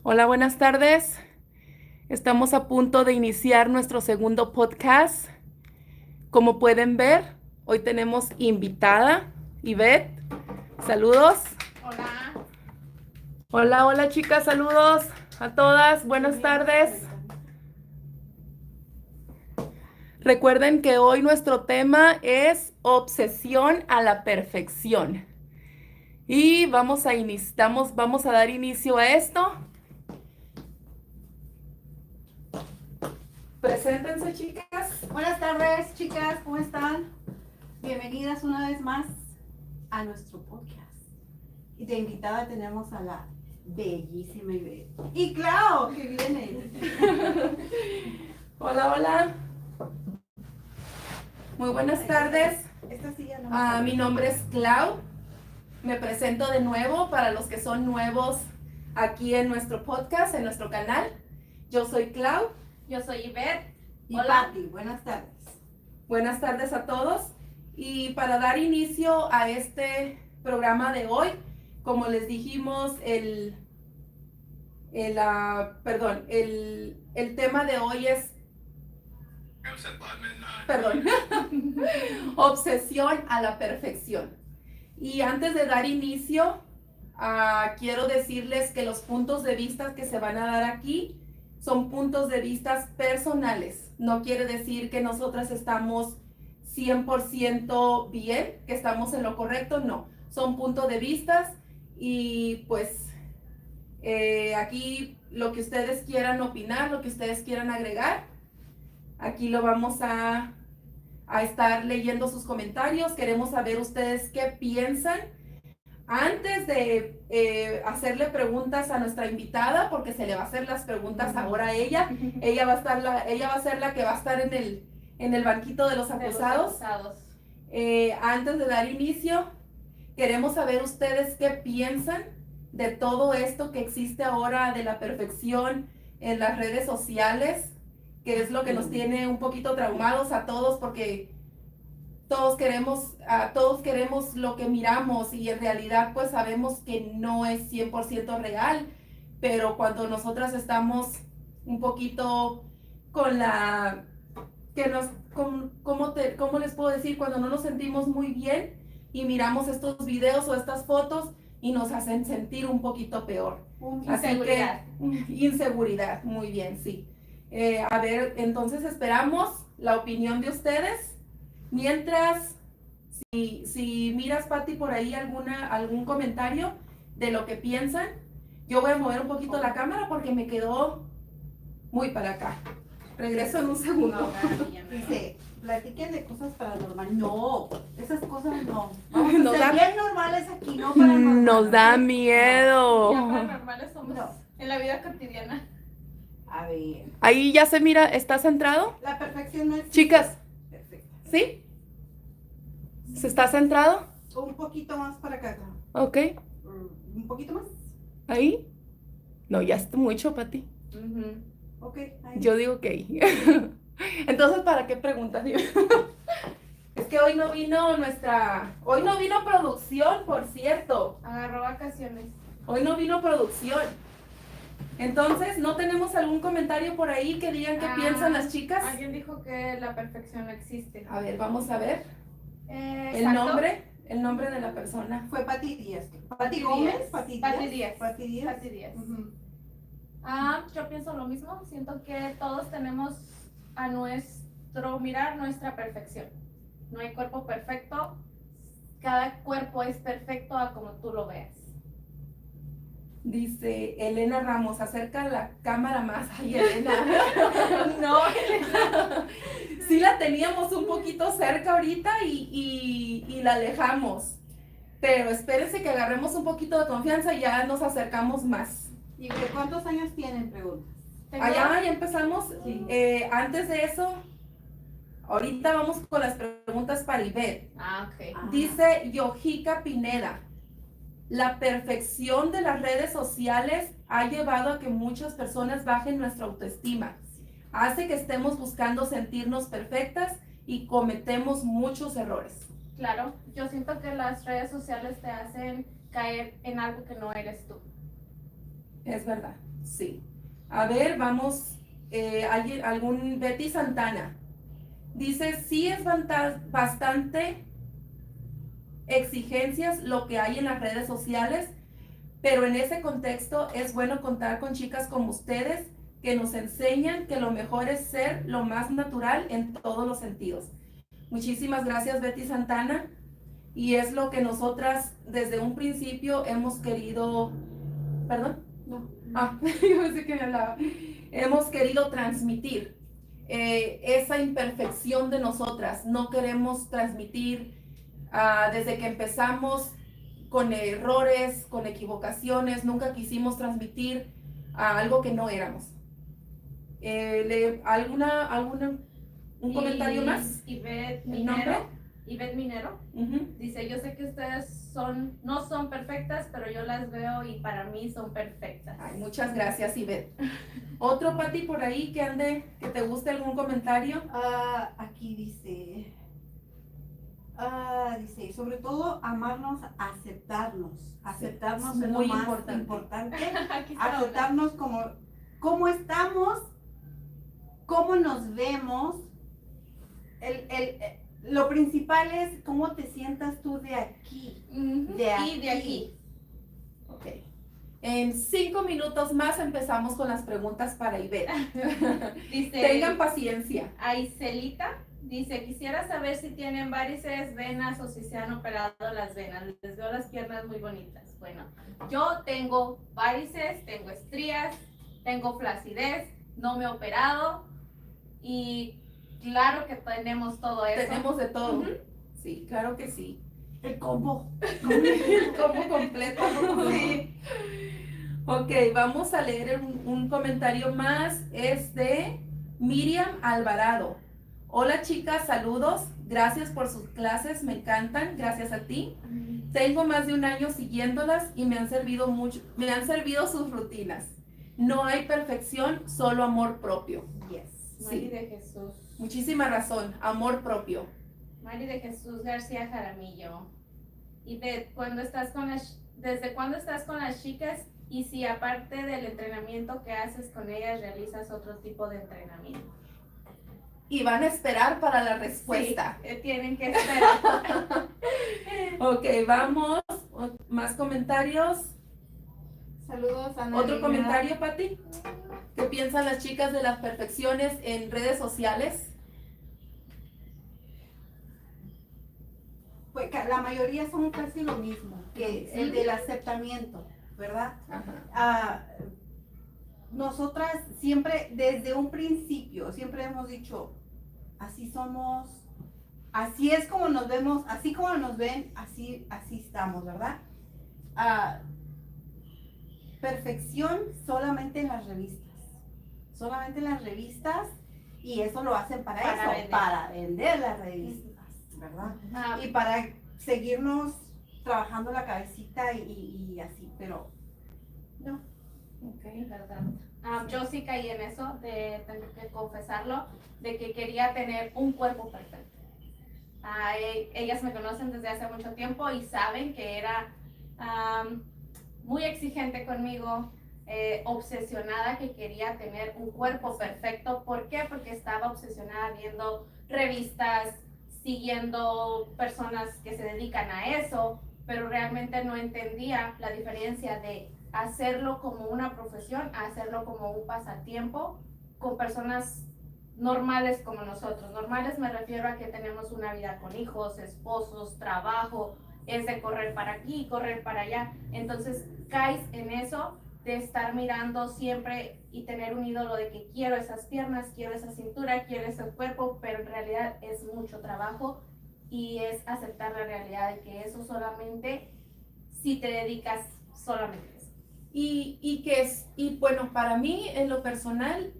Hola, buenas tardes. Estamos a punto de iniciar nuestro segundo podcast. Como pueden ver, hoy tenemos invitada, Ivette. Saludos. Hola. Hola, hola chicas, saludos a todas. Buenas tardes. Recuerden que hoy nuestro tema es obsesión a la perfección. Y vamos a dar inicio a esto. Preséntense, chicas. Buenas tardes, chicas, ¿cómo están? Bienvenidas una vez más a nuestro podcast. Y de invitada tenemos a la bellísima Ivette. Y Clau, que viene. Hola, hola. Muy buenas tardes. Esta silla no Mi nombre es Clau. Me presento de nuevo para los que son nuevos aquí en nuestro podcast, en nuestro canal. Yo soy Clau. Yo soy Ivette. Y Hola. Patti, buenas tardes. Buenas tardes a todos. Y para dar inicio a este programa de hoy, como les dijimos, el tema de hoy es, perdón, obsesión a la perfección. Y antes de dar inicio, quiero decirles que los puntos de vista que se van a dar aquí son puntos de vista personales. No quiere decir que nosotras estamos 100% bien, que estamos en lo correcto, no. Son puntos de vista y pues aquí lo que ustedes quieran opinar, lo que ustedes quieran agregar, aquí lo vamos a estar leyendo sus comentarios. Queremos saber ustedes qué piensan. Antes de hacerle preguntas a nuestra invitada, porque se le va a hacer las preguntas ahora a ella, ella va a ser la que va a estar en el banquito de los acusados. Antes de dar inicio, queremos saber ustedes qué piensan de todo esto que existe ahora de la perfección en las redes sociales, que es lo que nos tiene un poquito traumados a todos, porque todos queremos lo que miramos y en realidad pues sabemos que no es 100% real, pero cuando nosotras estamos un poquito con la, que nos, ¿cómo les puedo decir? Cuando no nos sentimos muy bien y miramos estos videos o estas fotos y nos hacen sentir un poquito peor. Inseguridad. Inseguridad, muy bien, sí. A ver, entonces esperamos la opinión de ustedes. Mientras, si miras, Patti, por ahí algún comentario de lo que piensan, yo voy a mover un poquito la cámara porque me quedó muy para acá. Regreso en un segundo. Dice, platiquen de cosas paranormales. No, esas cosas no. Nos Ser da- bien normales aquí, no paranormales. Nos da miedo. Ya paranormales somos No. en la vida cotidiana. A ver, Ahí ya se mira, ¿está centrado? la perfección no es... Chicas, Perfecta. ¿sí? ¿Se está centrado? Un poquito más para acá, Clau. Ok. Un poquito más. ¿Ahí? No, ya está mucho, Patti. Ok, ahí. Yo digo que ahí. Entonces, ¿para qué preguntas? Es que hoy no vino producción, por cierto. Agarró vacaciones. Hoy no vino producción. Entonces, ¿no tenemos algún comentario por ahí que digan qué piensan las chicas? Alguien dijo que la perfección no existe. A ver, vamos a ver. El Exacto. nombre de la persona. Fue Pati Díaz. Pati Gómez, Díaz. Pati Pati Díaz. Díaz. Pati Díaz. Pati Díaz. Ujú. Yo pienso lo mismo. Siento que todos tenemos a nuestro mirar nuestra perfección. No hay cuerpo perfecto. Cada cuerpo es perfecto a como tú lo veas. Dice Elena Ramos, acerca la cámara más. Ay, Elena. No, Sí la teníamos un poquito cerca ahorita y la alejamos. Pero espérense que agarremos un poquito de confianza y ya nos acercamos más. ¿Y de cuántos años tienen? Preguntas. Allá ya empezamos. Sí. Antes de eso, ahorita vamos con las preguntas para Ivette. ok. Dice Yohika Pineda, la perfección de las redes sociales ha llevado a que muchas personas bajen nuestra autoestima. Hace que estemos buscando sentirnos perfectas y cometemos muchos errores. Claro, yo siento que las redes sociales te hacen caer en algo que no eres tú. Es verdad. Sí. A ver, vamos, Betty Santana. Dice, sí es bastante exigencias lo que hay en las redes sociales, pero en ese contexto es bueno contar con chicas como ustedes que nos enseñan que lo mejor es ser lo más natural en todos los sentidos. Muchísimas gracias, Betty Santana. Y es lo que nosotras desde un principio hemos querido, ¿perdón? No. Yo pensé que hablaba. Hemos querido transmitir esa imperfección de nosotras. No queremos transmitir desde que empezamos con errores, con equivocaciones, nunca quisimos transmitir algo que no éramos. ¿Un comentario más? Ivette ¿El nombre? Minero dice, yo sé que ustedes no son perfectas, pero yo las veo y para mí son perfectas. Ay, muchas gracias, Ivette. ¿Otro, Pati, por ahí que te guste algún comentario? Aquí dice, sobre todo amarnos, aceptarnos es muy lo más importante. Aquí está aceptarnos como estamos, cómo nos vemos. Lo principal es cómo te sientas tú de aquí. De aquí. Ok. En 5 minutos más empezamos con las preguntas para Ivette. Dice, Tengan paciencia. Aicelita dice, quisiera saber si tienen varices, venas o si se han operado las venas. Les veo las piernas muy bonitas. Bueno, yo tengo varices, tengo estrías, tengo flacidez, no me he operado y claro que tenemos todo eso. Tenemos de todo. Sí, claro que sí. El combo. El combo completo. Sí. Ok, vamos a leer un comentario más. Es de Miriam Alvarado. Hola chicas, saludos. Gracias por sus clases, me encantan. Gracias a ti. Tengo más de un año siguiéndolas y me han servido sus rutinas. No hay perfección, solo amor propio. Yes. Mari de Jesús. Muchísima razón, amor propio. Mari de Jesús García Jaramillo. Y ¿desde cuándo estás con las chicas? Y si aparte del entrenamiento que haces con ellas, realizas otro tipo de entrenamiento. Y van a esperar para la respuesta. Sí, tienen que esperar. Ok, vamos. Más comentarios. Saludos, Ana. ¿Otro comentario, Pati? ¿Qué piensan las chicas de las perfecciones en redes sociales? Pues la mayoría son casi lo mismo, que el del aceptamiento, ¿verdad? Ajá. Nosotras siempre, desde un principio, siempre hemos dicho, así somos, así es como nos vemos, así como nos ven, así estamos, ¿verdad? Perfección solamente en las revistas, y eso lo hacen para vender las revistas, ¿verdad? Y para seguirnos trabajando la cabecita y así, pero no. Okay, verdad. Yo sí caí en eso, tengo que confesarlo, de que quería tener un cuerpo perfecto. Ellas me conocen desde hace mucho tiempo y saben que era muy exigente conmigo, obsesionada, que quería tener un cuerpo perfecto. ¿Por qué? Porque estaba obsesionada viendo revistas, siguiendo personas que se dedican a eso, pero realmente no entendía la diferencia de hacerlo como una profesión a hacerlo como un pasatiempo con personas normales como nosotros. Normales me refiero a que tenemos una vida con hijos, esposos, trabajo, es de correr para aquí, correr para allá. Entonces caes en eso de estar mirando siempre y tener un ídolo de que quiero esas piernas, quiero esa cintura, quiero ese cuerpo, pero en realidad es mucho trabajo y es aceptar la realidad de que eso solamente si te dedicas solamente. Y bueno, para mí en lo personal,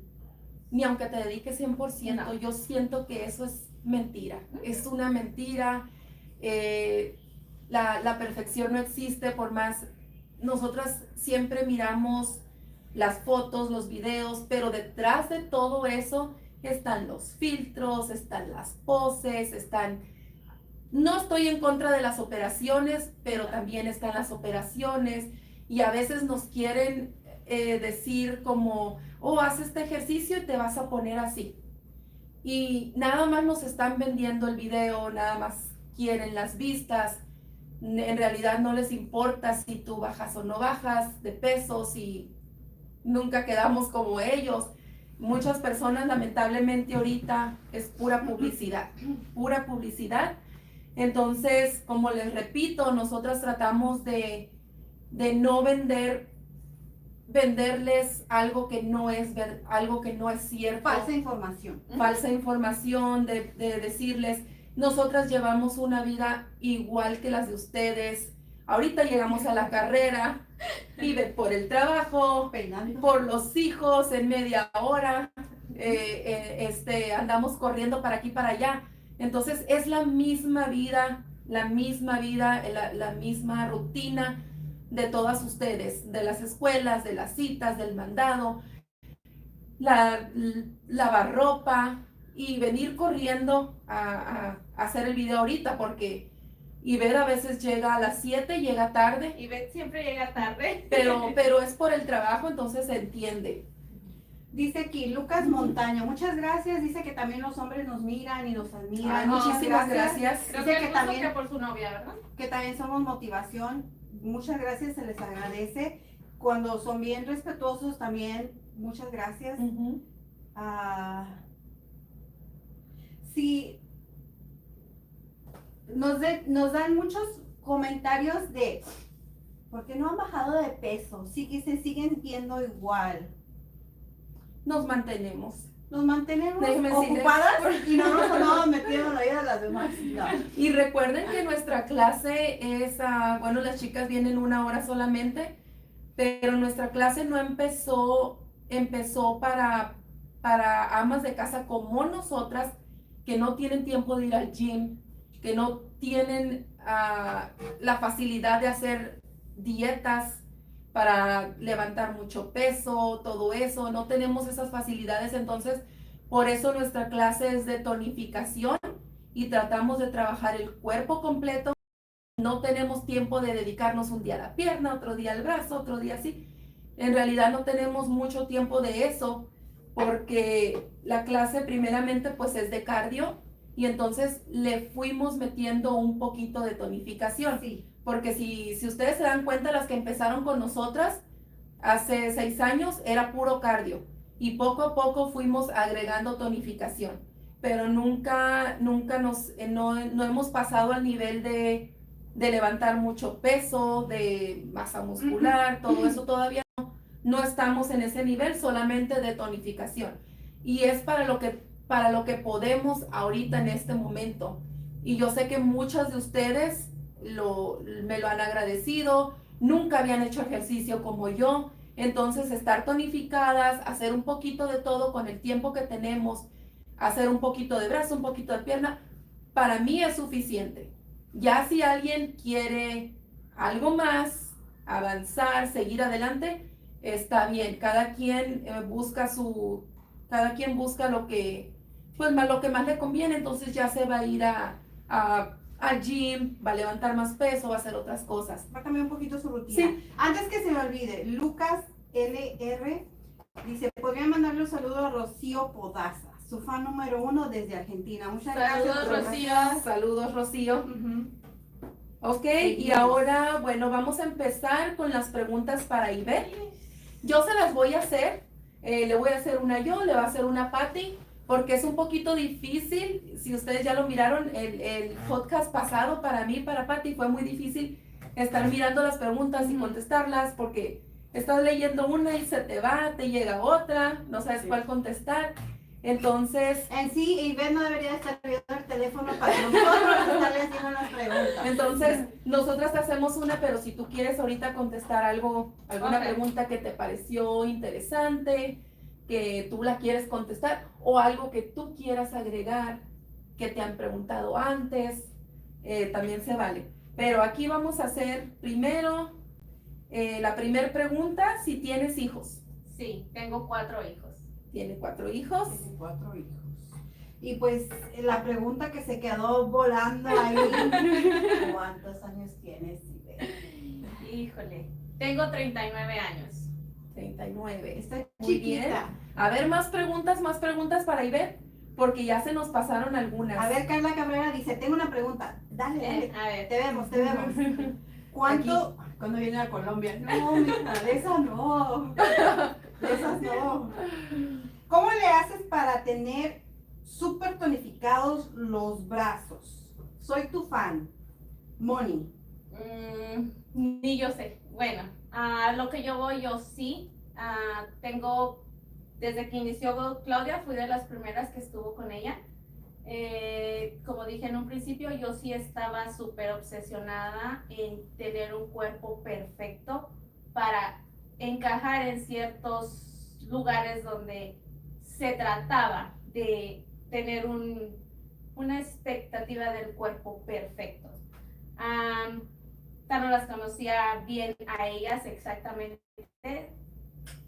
ni aunque te dediques 100%, no. Yo siento que eso es mentira, es una mentira. La perfección no existe, por más, nosotras siempre miramos las fotos, los videos, pero detrás de todo eso están los filtros, están las poses, no estoy en contra de las operaciones, pero también están las operaciones. Y a veces nos quieren decir como, oh, haz este ejercicio y te vas a poner así. Y nada más nos están vendiendo el video, nada más quieren las vistas. En realidad no les importa si tú bajas o no bajas de peso, si nunca quedamos como ellos. Muchas personas lamentablemente ahorita es pura publicidad, pura publicidad. Entonces, como les repito, nosotras tratamos de no venderles algo que no es algo que no es cierto. Falsa información. Falsa información, de decirles, nosotras llevamos una vida igual que las de ustedes. Ahorita llegamos a la carrera, vive por el trabajo, Peinando. por los hijos en media hora, andamos corriendo para aquí para allá. Entonces es la misma vida, la misma rutina de todas ustedes, de las escuelas, de las citas, del mandado, lavar ropa y venir corriendo a hacer el video ahorita, porque Ivette a veces llega a las 7, llega tarde. Ivette siempre llega tarde. Pero es por el trabajo, entonces se entiende. Dice aquí Lucas Montaño, muchas gracias. Dice que también los hombres nos miran y nos admiran. Ay, muchísimas gracias. Creo Dice que, que también, que por su novia, ¿verdad? que también somos motivación. Muchas gracias, se les agradece. Cuando son bien respetuosos también, muchas gracias. Uh-huh. Sí, nos dan muchos comentarios de ¿por qué no han bajado de peso? Sí que se siguen viendo igual. Nos mantenemos. Nos mantenemos Déjeme decirle- ocupadas y no nos andamos metiendo en la vida de las demás. No. Y recuerden que nuestra clase es, bueno, las chicas vienen 1 hora solamente, pero nuestra clase no empezó para amas de casa como nosotras, que no tienen tiempo de ir al gym, que no tienen la facilidad de hacer dietas para levantar mucho peso, todo eso, no tenemos esas facilidades. Entonces por eso nuestra clase es de tonificación y tratamos de trabajar el cuerpo completo. No tenemos tiempo de dedicarnos un día a la pierna, otro día al brazo, otro día así. En realidad no tenemos mucho tiempo de eso, porque la clase primeramente pues es de cardio, y entonces le fuimos metiendo un poquito de tonificación. Sí. Porque si ustedes se dan cuenta, las que empezaron con nosotras hace 6 años era puro cardio, y poco a poco fuimos agregando tonificación, pero nunca no hemos pasado al nivel de levantar mucho peso, de masa muscular, todo eso todavía no estamos en ese nivel, solamente de tonificación. Y es para lo que podemos ahorita en este momento. Y yo sé que muchas de ustedes me lo han agradecido, nunca habían hecho ejercicio como yo. Entonces estar tonificadas, hacer un poquito de todo con el tiempo que tenemos, hacer un poquito de brazo, un poquito de pierna, para mí es suficiente. Ya si alguien quiere algo más, avanzar, seguir adelante, está bien. Cada quien busca lo que más le conviene. Entonces ya se va a ir al gym, va a levantar más peso, va a hacer otras cosas. Va a cambiar un poquito su rutina. Sí. Antes que se me olvide, Lucas LR dice, ¿podría mandarle un saludo a Rocío Podaza, su fan número 1 desde Argentina? Muchas gracias. Saludos, Rocío. Saludos, Rocío. Ujú. Ok, y ahora, bueno, vamos a empezar con las preguntas para Ivette. Yo se las voy a hacer, le voy a hacer una yo, le va a hacer una Patti, porque es un poquito difícil. Si ustedes ya lo miraron, el podcast pasado para mí, para Patti, fue muy difícil estar mirando las preguntas y contestarlas, porque estás leyendo una y se te va, te llega otra, no sabes cuál contestar. Entonces, En sí, Ivette no debería estar viendo el teléfono para nosotros estarle haciendo las preguntas. nosotras te hacemos una, pero si tú quieres ahorita contestar alguna Ok. pregunta que te pareció interesante, que tú la quieres contestar, o algo que tú quieras agregar, que te han preguntado antes, también se vale. Pero aquí vamos a hacer primero la primera pregunta, si tienes hijos. Sí, tengo 4 hijos. Tiene 4 hijos. Tiene 4 hijos. Y pues la pregunta que se quedó volando ahí, ¿cuántos años tienes, Ivette? Híjole, tengo 39 años. 39 49. Está Muy bien. chiquita. A ver, más preguntas para Ivette, porque ya se nos pasaron algunas. A ver, Carla Cabrera dice, tengo una pregunta. Dale, dale. A ver. Te vemos. ¿Cuánto? Cuando viene a Colombia. No, mija, de esas no. De esas no. ¿Cómo le haces para tener súper tonificados los brazos? Soy tu fan. Moni. Ni yo sé. Bueno, a lo que yo voy, yo sí. Tengo, desde que inició Claudia, fui de las primeras que estuvo con ella. Como dije en un principio, yo sí estaba súper obsesionada en tener un cuerpo perfecto para encajar en ciertos lugares donde se trataba de tener una expectativa del cuerpo perfecto. No las conocía bien a ellas exactamente,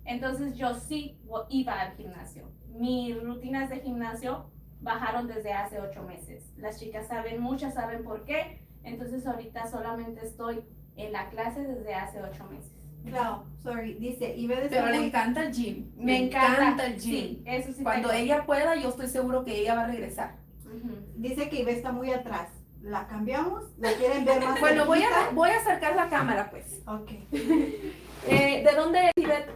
entonces yo sí iba al gimnasio. Mis rutinas de gimnasio bajaron desde hace 8 meses. Las chicas saben, muchas saben por qué, entonces ahorita solamente estoy en la clase desde hace 8 meses. Claro, sorry, dice, y ve Pero le encanta el gym. Me encanta el gym. Sí, eso sí. Cuando tengo. ella pueda, yo estoy seguro que ella va a regresar. Dice que Ibe está muy atrás. ¿La cambiamos? ¿La quieren ver más Bueno, cerquita? voy a acercar la cámara, pues. Ok. ¿De dónde es, Ivette?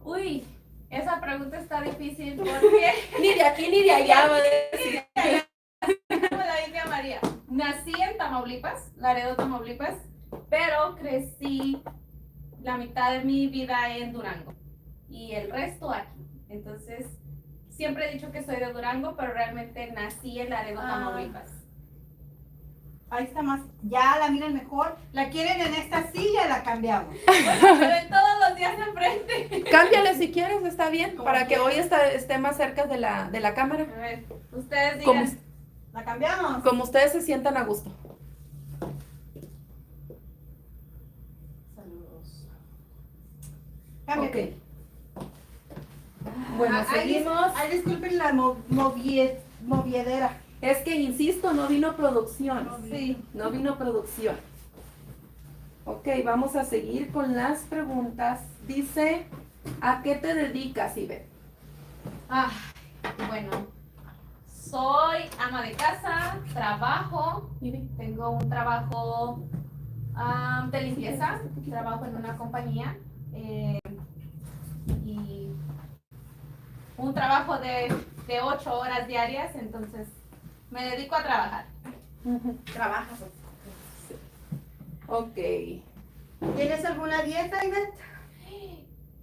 Uy, esa pregunta está difícil porque Ni de aquí ni de allá, va a decir. como la India María. Nací en Tamaulipas, Laredo, Tamaulipas, pero crecí la mitad de mi vida en Durango y el resto aquí. Entonces, siempre he dicho que soy de Durango, pero realmente nací en Laredo, Tamaulipas. Ahí está más. Ya la miran mejor. ¿La quieren en esta silla? La cambiamos. Pero en todos los días enfrente. Cámbiale si quieres, está bien, Como para que quieras. hoy esté más cerca de la cámara. A ver, ustedes Como, digan. ¿La cambiamos? como ustedes se sientan a gusto. Saludos. Cámbiate. Ok. Bueno, seguimos. Ay, disculpen la moviedera. Es que insisto, no vino producción. Sí. No vino producción. Ok, vamos a seguir con las preguntas. Dice, ¿a qué te dedicas, Ivette? Bueno, soy ama de casa, trabajo, tengo un trabajo de limpieza, trabajo en una compañía y un trabajo de 8 horas diarias, entonces me dedico a trabajar. Trabajas. Ok. ¿Tienes alguna dieta, Ivette?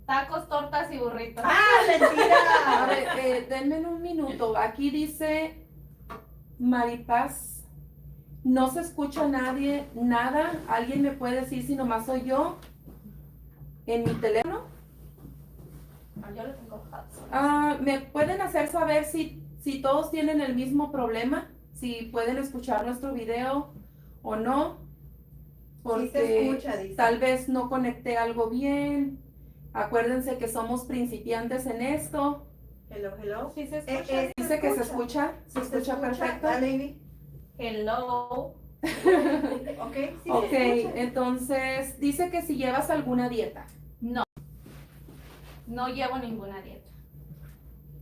Tacos, tortas y burritos. ¡Ah, A mentira! ver, denme un minuto. Aquí dice Maripaz, no se escucha nadie, nada. ¿Alguien me puede decir si nomás soy yo en mi teléfono? Yo lo tengo bajado. ¿Me pueden hacer saber si todos tienen el mismo problema? Si pueden escuchar nuestro video o no. Porque Sí se escucha, dice. tal vez no conecté algo bien. Acuérdense que somos principiantes en esto. Hello, hello. ¿Sí se escucha? Dice que se escucha. Se escucha perfecto. Dale, Ivy. Hello. Ok, sí Ok, se escucha. entonces dice que si llevas alguna dieta. No llevo ninguna dieta.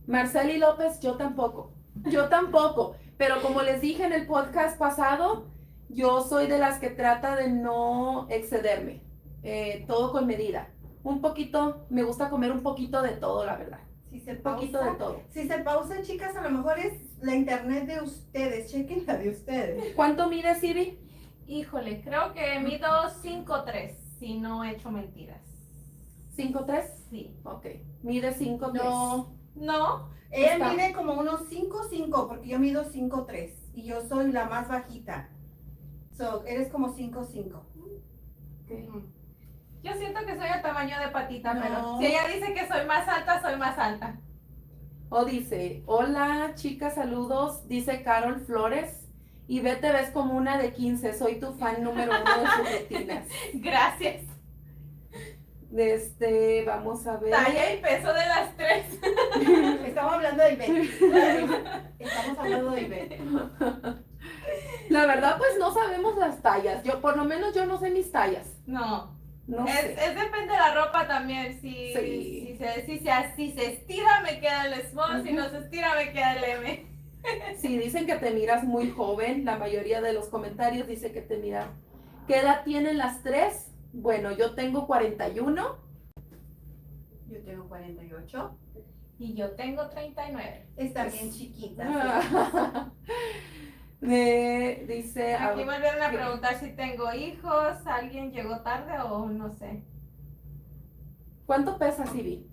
Marceli López, yo tampoco. Yo tampoco. Pero como les dije en el podcast pasado, yo soy de las que trata de no excederme. Todo con medida. Un poquito, me gusta comer un poquito de todo, la verdad. Si se Un poquito de pausa, todo. si se pausa, chicas, a lo mejor es la internet de ustedes. Chequen la de ustedes. ¿Cuánto mides, Ivy? Híjole, creo que mido 5'3", si no he hecho mentiras. ¿5'3"? Sí. Ok. Mide 5'3". No. Ella Está. mide como unos 5'5", porque yo mido 5'3", y yo soy la más bajita. So, eres como 5'5". Yo siento que soy el tamaño de patita, No. pero si ella dice que soy más alta, soy más alta. O dice, hola chicas, saludos, dice Carol Flores, y te ves como una de 15, soy tu fan número 1 de sus rutinas. Gracias. Vamos a ver. Talla y peso de las 3. Estamos hablando de Ivette. Estamos hablando de Ivette. La verdad, pues no sabemos las tallas, por lo menos yo no sé mis tallas. No. No Es sé. depende de la ropa también. Si Sí. Si se estira me queda el small, si no se estira me queda el M. Sí, dicen que te miras muy joven. La mayoría de los comentarios dice que te mira. ¿Qué edad tienen las tres? Bueno, yo tengo 41. Yo tengo 48. Y yo tengo 39. Están bien chiquitas. Dice. Aquí volvieron a preguntar si tengo hijos, alguien llegó tarde o no sé. ¿Cuánto pesas, Ivy?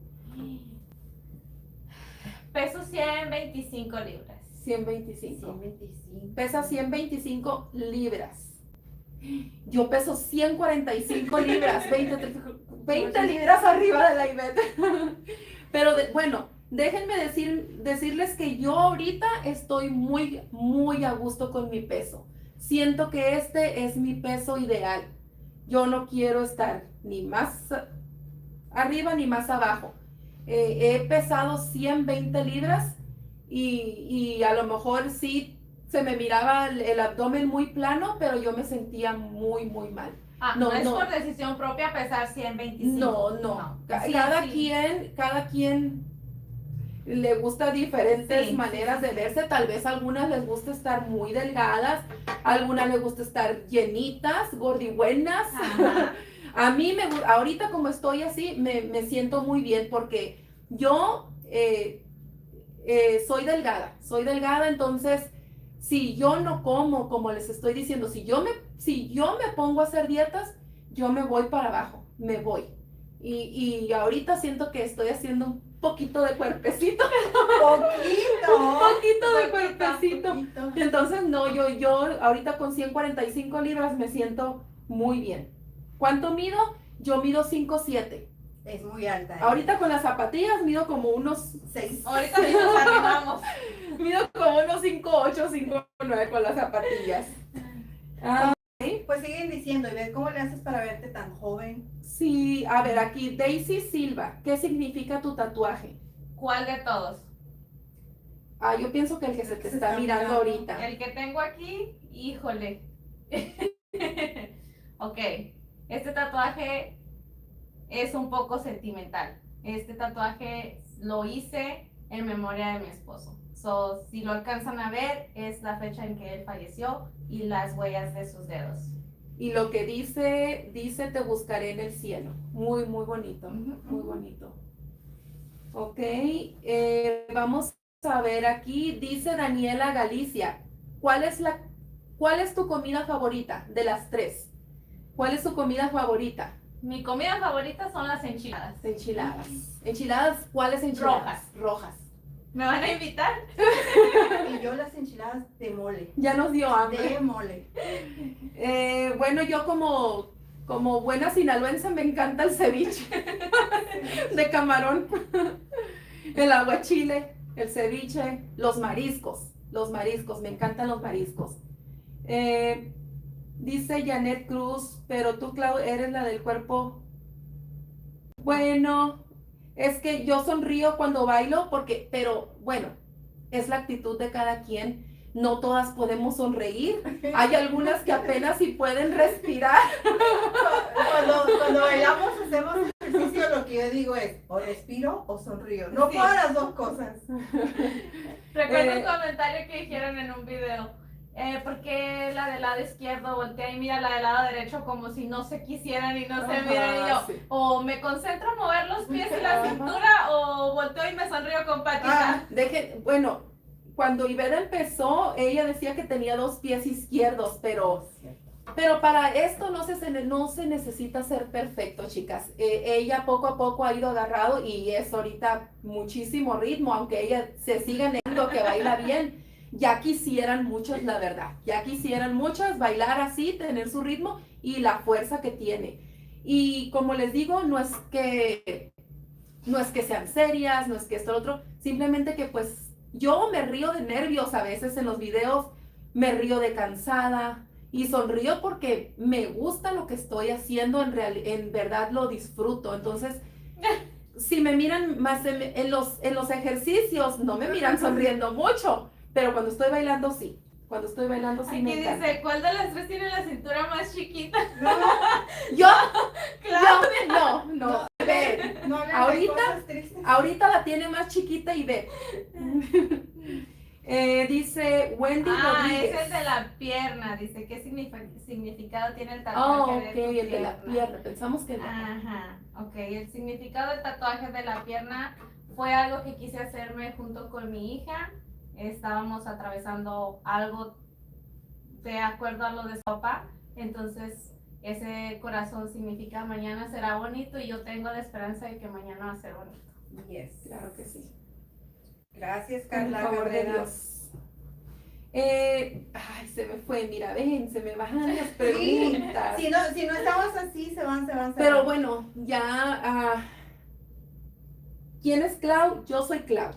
Peso 125 libras. 125. 125. Pesa 125 libras. Yo peso 145 libras, 20 libras arriba de la Ivette. Pero bueno, déjenme decirles que yo ahorita estoy muy, muy a gusto con mi peso. Siento que este es mi peso ideal. Yo no quiero estar ni más arriba ni más abajo. He pesado 120 libras y a lo mejor sí se me miraba el abdomen muy plano, pero yo me sentía muy, muy mal. No es por decisión propia pesar 125. No. Cada quien le gusta diferentes maneras de verse. Tal vez a algunas les gusta estar muy delgadas, a algunas les gusta estar llenitas, gordibuenas. A mí ahorita como estoy así, me siento muy bien porque yo soy delgada, entonces si yo no como les estoy diciendo, si yo me pongo a hacer dietas, yo me voy para abajo, me voy. Y ahorita siento que estoy haciendo un poquito de cuerpecito. Un poquito de cuerpecito. Entonces, no, yo ahorita con 145 libras me siento muy bien. ¿Cuánto mido? Yo mido 5'7". Es muy alta. Ahorita con las zapatillas mido como unos 6. Ahorita sí nos arrimamos. Mido como unos 5'8", 5'9" con las zapatillas. Pues siguen diciendo, y ves cómo le haces para verte tan joven. Sí, a ver, aquí Daisy Silva, ¿qué significa tu tatuaje? ¿Cuál de todos? Yo pienso que el que se te está mirando ahorita. El que tengo aquí, híjole. Ok, este tatuaje es un poco sentimental. Este tatuaje lo hice en memoria de mi esposo. Si lo alcanzan a ver, es la fecha en que él falleció y las huellas de sus dedos. Y lo que dice, te buscaré en el cielo. Muy, muy bonito, muy bonito. Ok, vamos a ver aquí, dice Daniela Galicia, ¿cuál es tu comida favorita de las tres? ¿Cuál es tu comida favorita? Mi comida favorita son las enchiladas. Enchiladas. ¿Enchiladas? ¿Cuáles enchiladas? Rojas. ¿Me van a invitar? Y yo las enchiladas de mole. Ya nos dio hambre. De mole. Bueno, yo como buena sinaloense me encanta el ceviche de camarón, el aguachile, el ceviche, los mariscos, me encantan los mariscos. Dice Janet Cruz, pero tú, Clau, eres la del cuerpo. Bueno, es que yo sonrío cuando bailo pero bueno, es la actitud de cada quien. No todas podemos sonreír. Hay algunas que apenas si pueden respirar. Cuando bailamos hacemos ejercicio, lo que yo digo es, o respiro o sonrío. No Sí. puedo las dos cosas. Recuerdo un comentario que dijeron en un video. ¿Por qué la del lado izquierdo voltea y mira la del lado derecho como si no se quisieran y no se miran? Y yo, sí. o me concentro en mover los pies y la cintura, o volteo y me sonrío con patita. Bueno, cuando Ivette empezó, ella decía que tenía 2 pies izquierdos, pero para esto no se necesita ser perfecto, chicas. Ella poco a poco ha ido agarrado y es ahorita muchísimo ritmo, aunque ella se siga negando que baila bien. Ya quisieran muchos, la verdad, bailar así, tener su ritmo y la fuerza que tiene. Y como les digo, no es que sean serias, no es que esto, lo otro, simplemente que pues yo me río de nervios a veces en los videos, me río de cansada y sonrío porque me gusta lo que estoy haciendo, en verdad lo disfruto. Entonces, si me miran más en los ejercicios, no me miran sonriendo mucho. Pero cuando estoy bailando, sí. Aquí Me encanta. dice, ¿cuál de las tres tiene la cintura más chiquita? Yo, Claudia. no. Ivette. No hagan Ahorita- cosas tristes. Ahorita la tiene más chiquita Ivette. Dice Wendy Rodríguez. es el de la pierna. Dice, ¿qué significado tiene el Oh, tatuaje ok, de tu el de la pierna. Pensamos que no. Ajá, ok. El significado del tatuaje de la pierna fue algo que quise hacerme junto con mi hija. Estábamos atravesando algo de acuerdo a lo de su papá. Entonces, ese corazón significa mañana será bonito y yo tengo la esperanza de que mañana va a ser bonito. Yes. Claro que sí. Gracias, Por el Carla favor de Cabrera. Dios. Ay, se me fue, mira, ven, se me bajan las preguntas. Si no estamos así, se van. Pero bueno, ya. ¿Quién es Clau? Yo soy Clau.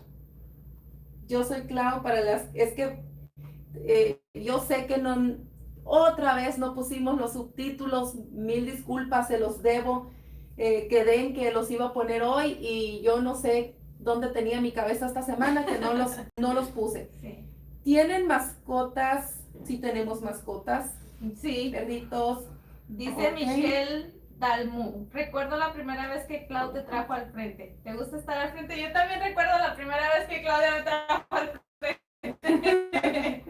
Yo soy Clau para las. Es que yo sé que no. Otra vez no pusimos los subtítulos. Mil disculpas, se los debo. Quedé en que los iba a poner hoy y yo no sé dónde tenía mi cabeza esta semana que no los puse. Sí. ¿Tienen mascotas? Sí tenemos mascotas. Sí. Perritos. Dice Ok. Michelle Dalmu. Recuerdo la primera vez que Clau te trajo al frente. ¿Te gusta estar al frente? Yo también recuerdo la primera vez que Claudia me trajo al frente.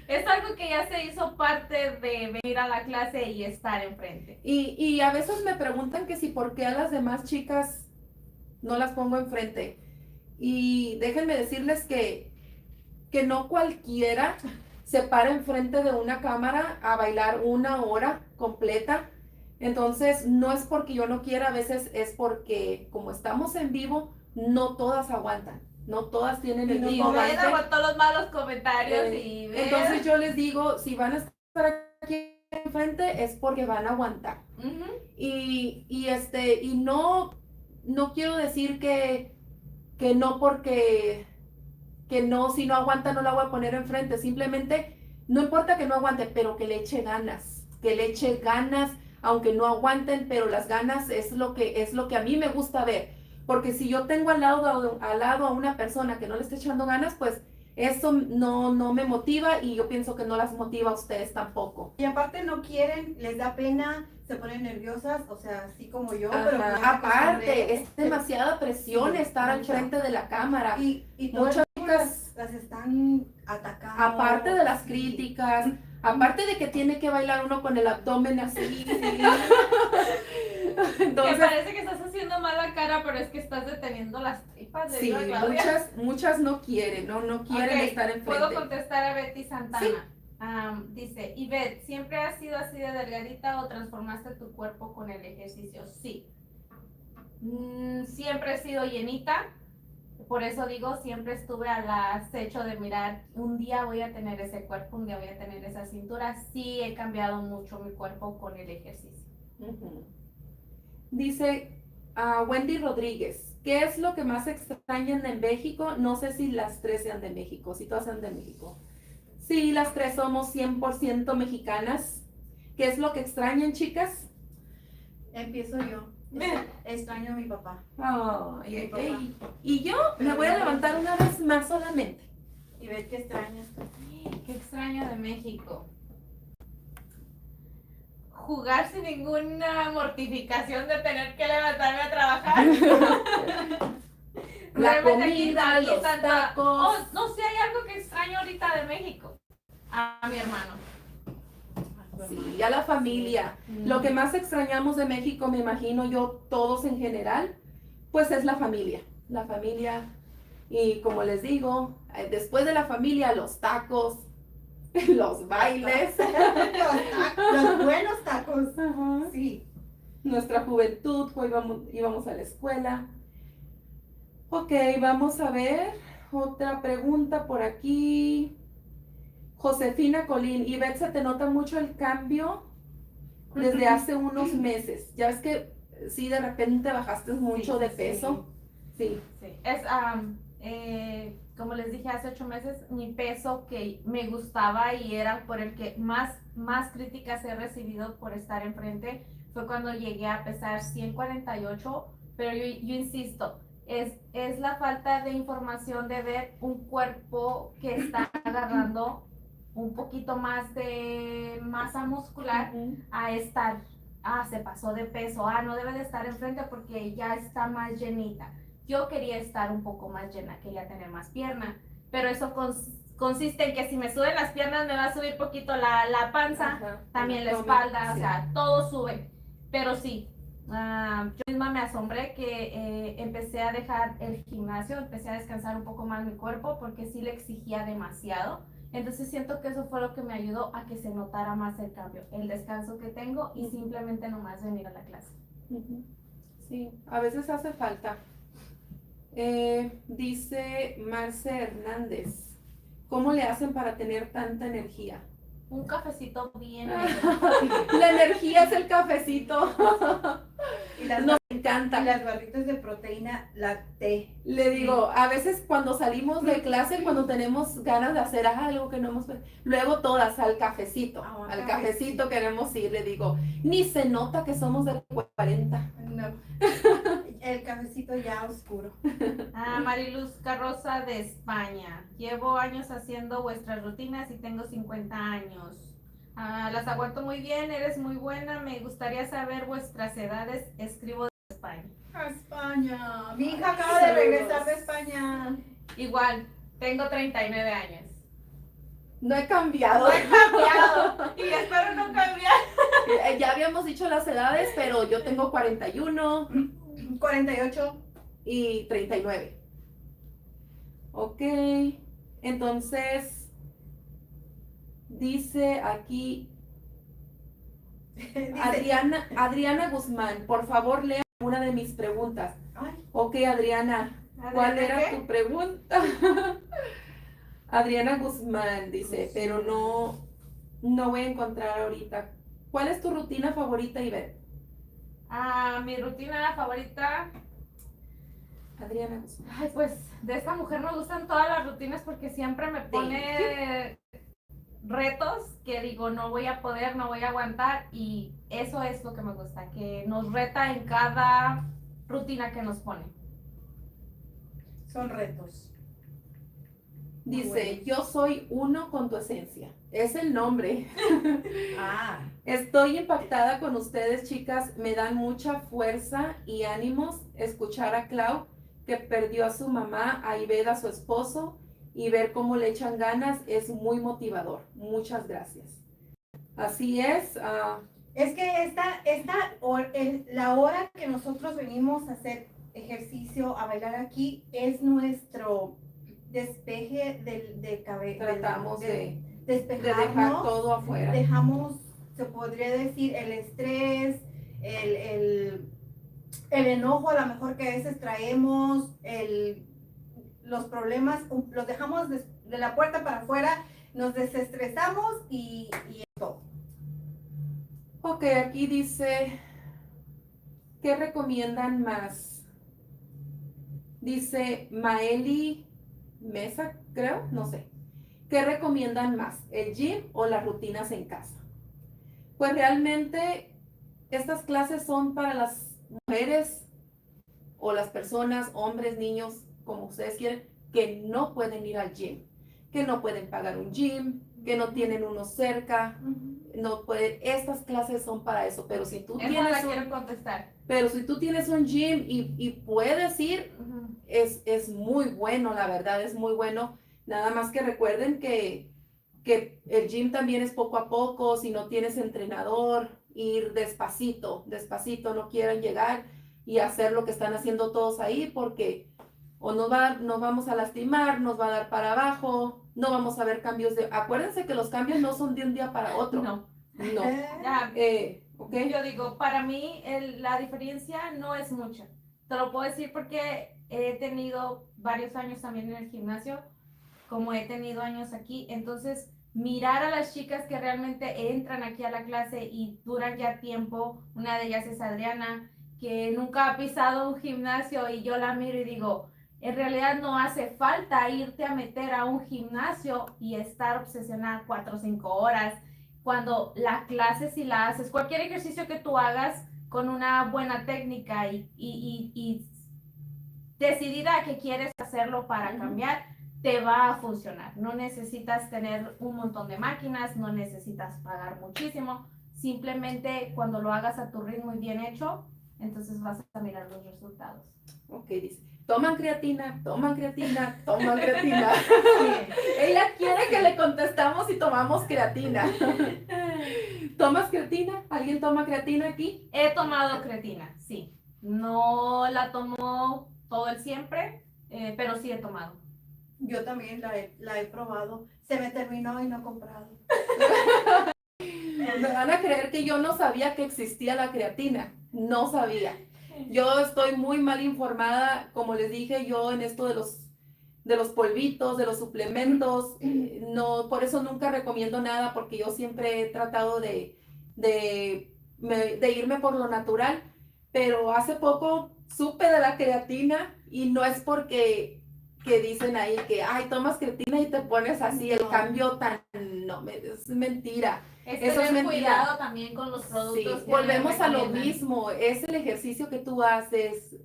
Es algo que ya se hizo parte de venir a la clase y estar enfrente. Y a veces me preguntan que si por qué a las demás chicas no las pongo enfrente. Y déjenme decirles que no cualquiera se para enfrente de una cámara a bailar una hora completa. Entonces, no es porque yo no quiera, a veces es porque como estamos en vivo, no todas aguantan. No todas tienen el Y no mismo todas Ven, aguante. aguantó los malos comentarios Eh, y ven. Entonces yo les digo, si van a estar aquí enfrente es porque van a aguantar. Ujú. Y no quiero decir que no porque que no, si no aguanta no la voy a poner enfrente, simplemente no importa que no aguante, pero que le eche ganas, aunque no aguanten, pero las ganas es lo que a mí me gusta ver, porque si yo tengo al lado a una persona que no le esté echando ganas, pues eso no me motiva y yo pienso que no las motiva a ustedes tampoco. Y aparte no quieren, les da pena, se ponen nerviosas, o sea, así como yo, Ajá. pero pues ya me Aparte, acostumbré. es demasiada presión Sí, estar al mucha. frente de la cámara. Y todas Muchas las están atacando. Aparte de las Sí. críticas, aparte de que tiene que bailar uno con el abdomen así. Que Entonces, parece que estás haciendo mala cara, pero es que estás deteniendo las tripas de sí, Viva Claudia. muchas no quieren, no quieren Ok, estar puedo enfrente. contestar a Betty Santana. Dice, Ivette, ¿siempre has sido así de delgadita o transformaste tu cuerpo con el ejercicio? Sí. Siempre he sido llenita. Por eso digo, siempre estuve al acecho de mirar, un día voy a tener ese cuerpo, un día voy a tener esa cintura. Sí he cambiado mucho mi cuerpo con el ejercicio. Ujú. Dice Wendy Rodríguez, ¿qué es lo que más extrañan de México? No sé si las tres sean de México, si todas sean de México. Sí, las tres somos 100% mexicanas. ¿Qué es lo que extrañan, chicas? Empiezo yo. Extraño a mi papá. Ay, Mi papá. y yo me voy a levantar una vez más solamente. Y ver qué extrañas. Qué extraño de México. Jugar sin ninguna mortificación de tener que levantarme a trabajar. La Realmente comida, aquí los tacos. Oh, no sé, hay algo que extraño ahorita de México. A mi hermano. Sí, a la familia. Lo que más extrañamos de México, me imagino yo, todos en general, pues es la familia. La familia, y como les digo, después de la familia, los tacos, los bailes, Los buenos tacos. ajá, Sí. nuestra juventud, pues íbamos a la escuela. Ok, vamos a ver otra pregunta por aquí. Josefina Colín, Ivette, ¿se te nota mucho el cambio desde hace unos meses? Ya es que sí, de repente bajaste mucho de peso. Sí. Sí. Como les dije hace 8 meses, mi peso que me gustaba y era por el que más críticas he recibido por estar enfrente fue cuando llegué a pesar 148, pero yo insisto, es la falta de información de ver un cuerpo que está agarrando un poquito más de masa muscular Ujú. a estar se pasó de peso, no debe de estar enfrente porque ya está más llenita. Yo quería estar un poco más llena, quería tener más pierna, pero eso consiste en que si me suben las piernas me va a subir poquito la panza, Ajá, también la abdomen, espalda, sí. o sea, todo sube. Pero sí, yo misma me asombré que empecé a dejar el gimnasio, empecé a descansar un poco más mi cuerpo porque sí le exigía demasiado. Entonces siento que eso fue lo que me ayudó a que se notara más el cambio, el descanso que tengo y simplemente nomás venir a la clase. Ujú. Sí, a veces hace falta. Dice Marce Hernández, ¿cómo le hacen para tener tanta energía? Un cafecito bien La energía es el cafecito. Y las, Nos y encanta. las barritas de proteína, la T. Le digo, a veces cuando salimos de clase, cuando tenemos ganas de hacer algo que no hemos... Luego todas al cafecito. Al cafecito queremos ir. Le digo, ni se nota que somos de 40. No. El cafecito ya oscuro. Mariluz Carroza de España. Llevo años haciendo vuestras rutinas y tengo 50 años. Las aguanto muy bien, eres muy buena. Me gustaría saber vuestras edades. Escribo de España. España. Mi hija acaba de regresar de España. Igual, tengo 39 años. No he cambiado. No he cambiado y espero no cambiar. Ya habíamos dicho las edades, pero yo tengo 41 48. y 39. Ok, entonces dice aquí Dice, Adriana Guzmán, por favor lea una de mis preguntas. ay, Ok, Adriana, ¿cuál era ¿qué? tu pregunta? Adriana Guzmán dice, pero no voy a encontrar ahorita. ¿Cuál es tu rutina favorita, Ivette? Mi rutina favorita. Adriana Guzmán. Ay, pues de esta mujer me gustan todas las rutinas porque siempre me pone retos que digo no voy a poder, no voy a aguantar y eso es lo que me gusta, que nos reta en cada rutina que nos pone. son retos. Dice, Bueno. yo soy uno con tu esencia. Es el nombre. Ah, Estoy impactada con ustedes, chicas. Me dan mucha fuerza y ánimos escuchar a Clau, que perdió a su mamá, a Ivette, a su esposo, y ver cómo le echan ganas es muy motivador. Muchas gracias. Así es. es que la hora que nosotros venimos a hacer ejercicio, a bailar aquí, es nuestro despeje de cabeza. Tratamos de despejarnos, dejar todo afuera. Dejamos, se podría decir, el estrés, el enojo a lo mejor que a veces traemos, los problemas, los dejamos de la puerta para afuera, nos desestresamos y todo. Ok, aquí dice, ¿qué recomiendan más? Dice Maeli Mesa, creo, no sé. ¿Qué recomiendan más, el gym o las rutinas en casa? Pues realmente estas clases son para las mujeres o las personas, hombres, niños, como ustedes quieren, que no pueden ir al gym, que no pueden pagar un gym, que no tienen uno cerca, no pueden. Estas clases son para eso, pero si tú quiero contestar. Pero si tú tienes un gym y puedes ir, es muy bueno, la verdad, es muy bueno. Nada más que recuerden que el gym también es poco a poco, si no tienes entrenador, ir despacito, despacito, no quieran llegar y hacer lo que están haciendo todos ahí porque o nos vamos a lastimar, nos va a dar para abajo, no vamos a ver cambios Acuérdense que los cambios no son de un día para otro. No. Ya, okay. Yo digo, para mí la diferencia no es mucha. Te lo puedo decir porque he tenido varios años también en el gimnasio, como he tenido años aquí, entonces mirar a las chicas que realmente entran aquí a la clase y duran ya tiempo, una de ellas es Adriana, que nunca ha pisado un gimnasio y yo la miro y digo, en realidad no hace falta irte a meter a un gimnasio y estar obsesionada 4 o 5 horas, cuando la clase si la haces, cualquier ejercicio que tú hagas con una buena técnica y decidida que quieres hacerlo para cambiar, te va a funcionar. No necesitas tener un montón de máquinas, no necesitas pagar muchísimo. Simplemente cuando lo hagas a tu ritmo y bien hecho, entonces vas a mirar los resultados. Ok, dice, toman creatina, toman creatina, toman creatina. Sí. Ella quiere que le contestamos si tomamos creatina. ¿Tomas creatina? ¿Alguien toma creatina aquí? He tomado creatina, sí. No la tomo todo el siempre, pero sí he tomado. Yo también la he probado. Se me terminó y no he comprado. Me van a creer que yo no sabía que existía la creatina. No sabía. Yo estoy muy mal informada, como les dije, yo en esto de los polvitos, de los suplementos, no, por eso nunca recomiendo nada, porque yo siempre he tratado de irme por lo natural, pero hace poco supe de la creatina y no es porque que dicen ahí que, ay, tomas creatina y te pones así, el No. cambio tan, no, es mentira. Es Eso es tener mentira. cuidado también con los productos. Sí, que volvemos a lo recomiendan. mismo, es el ejercicio que tú haces,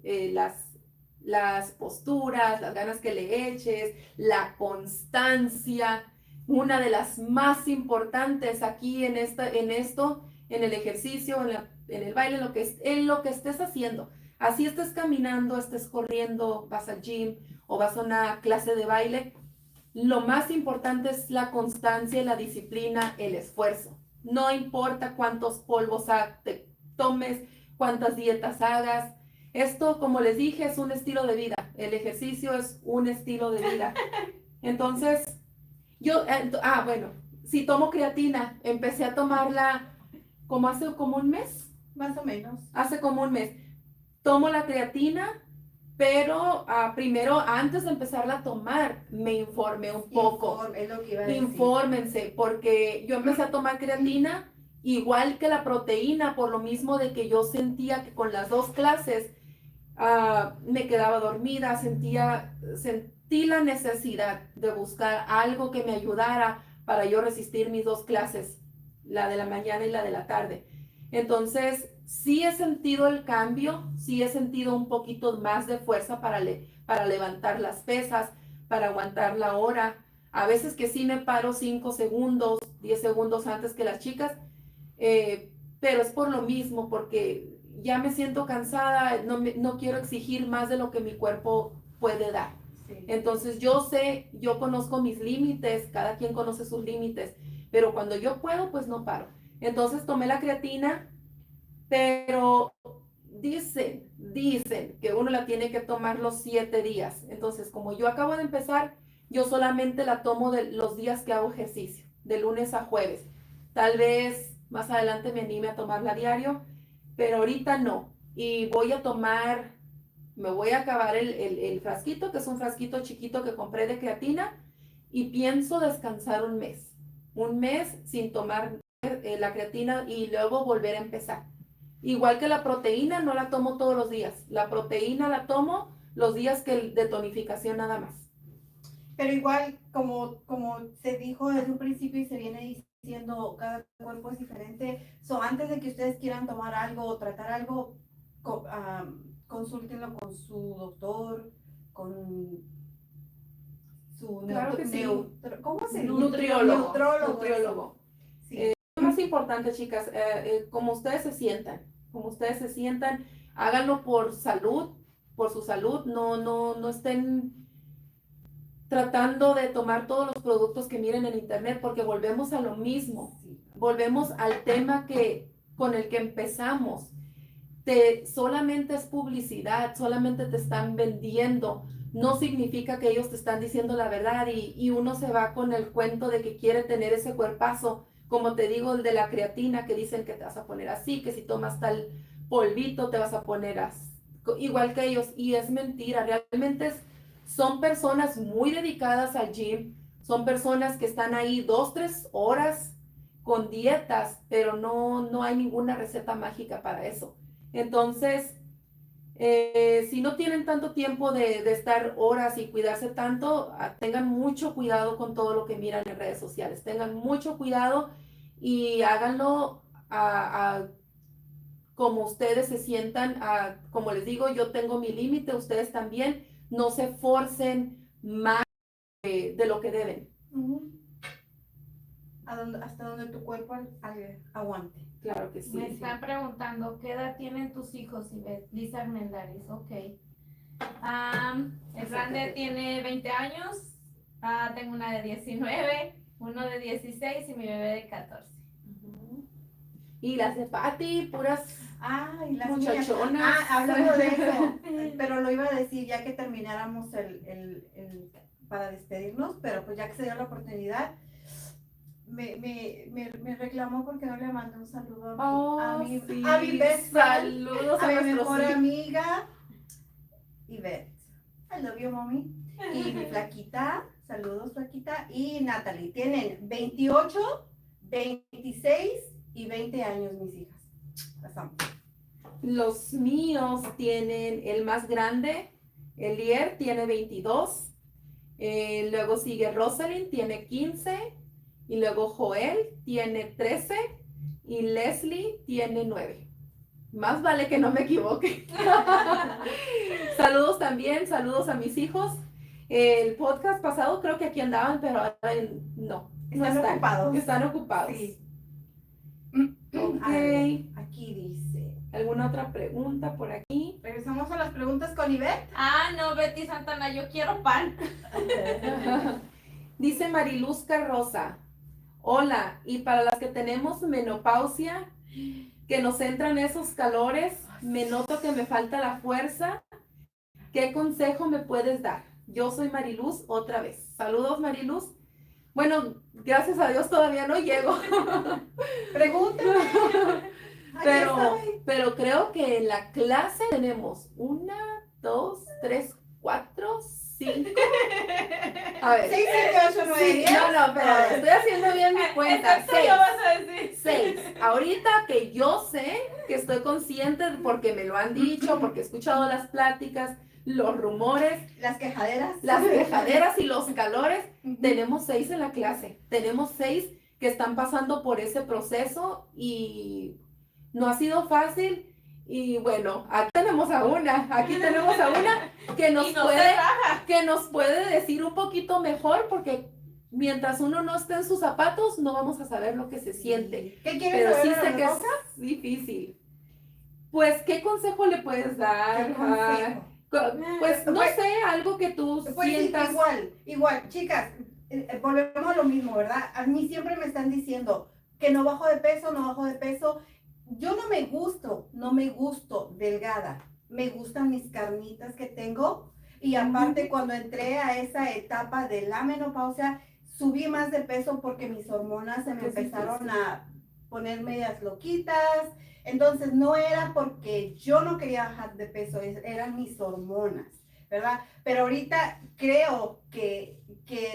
las posturas, las ganas que le eches, la constancia, una de las más importantes aquí en esto, en el ejercicio, en el baile, en lo que estés haciendo. Así estés caminando, estés corriendo, vas al gym o vas a una clase de baile, lo más importante es la constancia y la disciplina, el esfuerzo. No importa cuántos polvos te tomes, cuántas dietas hagas. Esto, como les dije, es un estilo de vida. El ejercicio es un estilo de vida. Entonces, bueno, si tomo creatina, empecé a tomarla como hace como un mes. Más o menos. Hace como un mes. Tomo la creatina, pero primero, antes de empezarla a tomar, me informé un poco. Es lo que iba a decir. Infórmense, porque yo empecé a tomar creatina igual que la proteína, por lo mismo de que yo sentía que con las dos clases me quedaba dormida, sentí la necesidad de buscar algo que me ayudara para yo resistir mis dos clases, la de la mañana y la de la tarde. Entonces, sí he sentido el cambio, sí he sentido un poquito más de fuerza para levantar las pesas, para aguantar la hora. A veces que sí me paro 5 segundos, 10 segundos antes que las chicas, pero es por lo mismo, porque ya me siento cansada, no quiero exigir más de lo que mi cuerpo puede dar. Sí. Entonces yo conozco mis límites, cada quien conoce sus límites, pero cuando yo puedo, pues no paro. Entonces tomé la creatina, pero dicen que uno la tiene que tomar los 7 días. Entonces, como yo acabo de empezar, yo solamente la tomo de los días que hago ejercicio, de lunes a jueves. Tal vez más adelante me anime a tomarla a diario, pero ahorita no. Y me voy a acabar el frasquito, que es un frasquito chiquito que compré de creatina, y pienso descansar un mes sin tomar la creatina y luego volver a empezar. Igual que la proteína, no la tomo todos los días. La proteína la tomo los días de tonificación nada más. Pero igual, como se dijo desde un principio y se viene diciendo, cada cuerpo es diferente. Antes de que ustedes quieran tomar algo o tratar algo, consúltenlo con su doctor, con su Claro que sí. ¿cómo se Nutriólogo. Nutriólogo. Sí. Lo más importante, chicas, como ustedes se sientan, háganlo por su salud, no estén tratando de tomar todos los productos que miren en internet, porque volvemos a lo mismo, volvemos al tema con el que empezamos. Solamente es publicidad, solamente te están vendiendo, no significa que ellos te están diciendo la verdad y uno se va con el cuento de que quiere tener ese cuerpazo, como te digo, el de la creatina, que dicen que te vas a poner así, que si tomas tal polvito te vas a poner igual que ellos, y es mentira, realmente son personas muy dedicadas al gym, son personas que están ahí 2, 3 horas con dietas, pero no hay ninguna receta mágica para eso. Entonces, si no tienen tanto tiempo de estar horas y cuidarse tanto, tengan mucho cuidado con todo lo que miran en redes sociales. Tengan mucho cuidado y háganlo como ustedes se sientan. Como les digo, yo tengo mi límite, ustedes también. No se forcen más de lo que deben. hasta donde tu cuerpo aguante. Claro que sí. Me están preguntando, ¿qué edad tienen tus hijos, Ivette? Lisa Armendáriz, ok. El grande tiene 20 años, tengo una de 19, uno de 16 y mi bebé de 14. Y las de Patty, puras Ay, las muchachonas. mías. Hablando de eso, pero lo iba a decir ya que termináramos para despedirnos, pero pues ya que se dio la oportunidad, me reclamó porque no le mandé un saludo a mi best friend, Saludos a mi nuestros mejor hijos. amiga, Ivette. I love you, mommy. Y mi flaquita, saludos flaquita, y Natalie. Tienen 28, 26 y 20 años mis hijas. Las amo. Los míos tienen el más grande, Elier, tiene 22. Luego sigue Rosalind, tiene 15. Y luego Joel tiene 13. Y Leslie tiene 9. Más vale que no me equivoque. Saludos también, saludos a mis hijos. El podcast pasado creo que aquí andaban, pero ahora no Están ocupados. Están ocupados. Sí. Ok. A ver, aquí dice. ¿Alguna otra pregunta por aquí? Regresamos a las preguntas con Ivette. No, Betty Santana, yo quiero pan. Dice Mariluz Carroza. Hola, y para las que tenemos menopausia, que nos entran esos calores, me noto que me falta la fuerza. ¿Qué consejo me puedes dar? Yo soy Mariluz otra vez. Saludos, Mariluz. Bueno, gracias a Dios todavía no llego. Pregúntame. Pero creo que en la clase tenemos 1, 2, 3, 4, 5. A ver. 6, 7, 8, 9, 10. No, pero estoy haciendo bien mi cuenta. Exacto, yo vas a decir. 6. Ahorita que yo sé, que estoy consciente porque me lo han dicho, porque he escuchado las pláticas, los rumores, Las quejaderas. las quejaderas y los calores, tenemos 6 en la clase. Tenemos 6 que están pasando por ese proceso y no ha sido fácil. Y bueno, aquí tenemos a una que nos puede decir un poquito mejor, porque mientras uno no esté en sus zapatos, no vamos a saber lo que se siente. ¿Qué quieres Pero saber sí de sé la que es menopausia? difícil. Pues, ¿qué consejo le puedes dar? ¿Qué consejo? Pues, no Pues- sé, algo que tú Pues sí, sientas. igual, chicas, volvemos a lo mismo, ¿verdad? A mí siempre me están diciendo que no bajo de peso, no bajo de peso. Yo no me gusto delgada. Me gustan mis carnitas que tengo. Y aparte, cuando entré a esa etapa de la menopausia, subí más de peso porque mis hormonas se me Qué empezaron difícil. a poner medias loquitas. Entonces, no era porque yo no quería bajar de peso, eran mis hormonas, ¿verdad? Pero ahorita creo que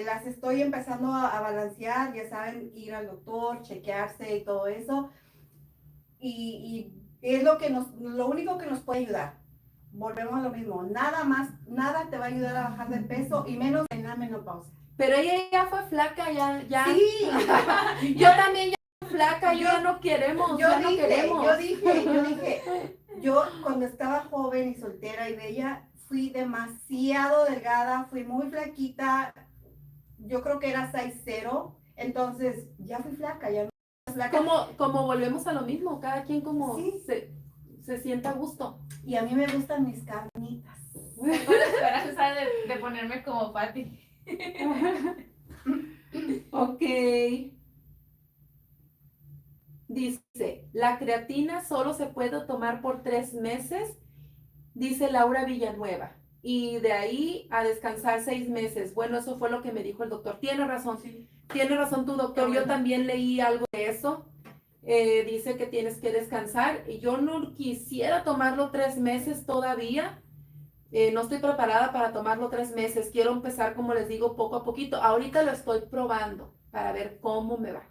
las estoy empezando a balancear, ya saben, ir al doctor, chequearse y todo eso. Y es lo único que nos puede ayudar. Volvemos a lo mismo, nada te va a ayudar a bajar de peso y menos en la menopausia. Pero ella ya fue flaca, ya. Sí, Yo también ya fui flaca, ya no queremos, yo ya no queremos. dije, yo cuando estaba joven y soltera y bella, fui demasiado delgada, fui muy flaquita, yo creo que era 6'0", entonces ya fui flaca, ya no soy flaca. Como volvemos a lo mismo, cada quien como Sí. se sienta a gusto. Y a mí me gustan mis carnitas. Tengo la esperanza de ponerme como Patty. Ok. Dice, la creatina solo se puede tomar por 3 meses, dice Laura Villanueva, y de ahí a descansar 6 meses. Bueno, eso fue lo que me dijo el doctor. Tiene razón tu doctor. Yo también leí algo de eso. Dice que tienes que descansar. Y yo no quisiera tomarlo 3 meses todavía. No estoy preparada para tomarlo 3 meses. Quiero empezar, como les digo, poco a poquito. Ahorita lo estoy probando para ver cómo me va.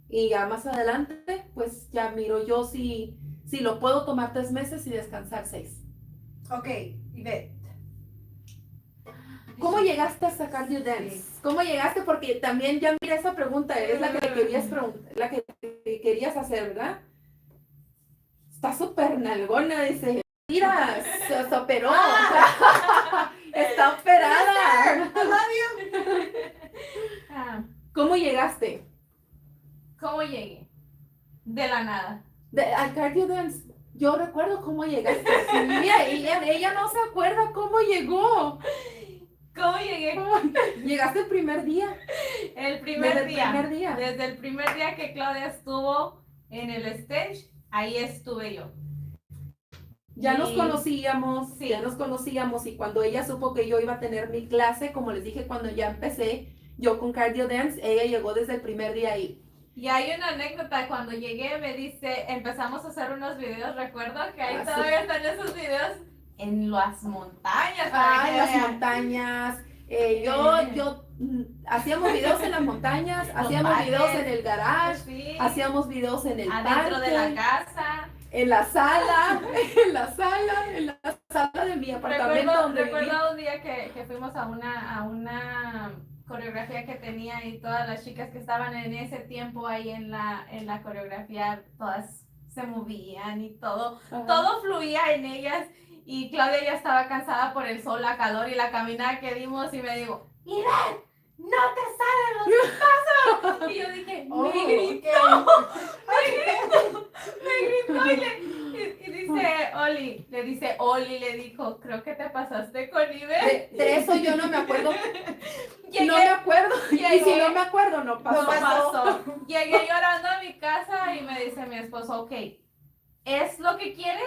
Y ya más adelante, pues ya miro yo si lo puedo tomar 3 meses y descansar 6. Ok, Ivette. ¿Cómo llegaste a sacar Cardio Dance? ¿Cómo llegaste? Porque también ya mira esa pregunta, es la que te querías preguntar, la que te querías hacer, ¿verdad? Está súper nalgona, dice. Mira, se operó. Está operada. I love you. Ah, ¿Cómo llegaste? ¿Cómo llegué? De la nada. Al cardio dance. Yo recuerdo cómo llegaste. Sí, ella no se acuerda cómo llegó. ¿Cómo llegué? Llegaste el primer día. El primer Desde día. el primer día. Desde el primer día que Claudia estuvo en el stage, ahí estuve yo. Ya nos Y- conocíamos, Sí. ya nos conocíamos y cuando ella supo que yo iba a tener mi clase, como les dije cuando ya empecé, yo con Cardio Dance, ella llegó desde el primer día ahí. Y hay una anécdota, cuando llegué me dice, empezamos a hacer unos videos, recuerdo que ahí Ah, sí. todavía están esos videos en las montañas. Ah, para en que las vean. montañas. Yo hacíamos videos en las montañas, Los hacíamos parques. videos en el garage, Sí, hacíamos videos en el adentro parque, de la casa. en la sala, en la sala de mi apartamento donde vivía. Recuerdo un día que fuimos a una coreografía que tenía y todas las chicas que estaban en ese tiempo ahí en la coreografía, todas se movían y todo Ajá. todo fluía en ellas, y Claudia ya estaba cansada por el sol, la calor y la caminada que dimos, y me dijo, Ivette, no te salen los pasos. Y yo dije, Oh, me gritó y dice Oli, le dijo, creo que te pasaste con Ivette. De eso yo no me acuerdo. Llegué, No me acuerdo. llegué. Y si no me acuerdo, no pasó. no pasó. Llegué llorando a mi casa y me dice mi esposo, ok, ¿es lo que quieres?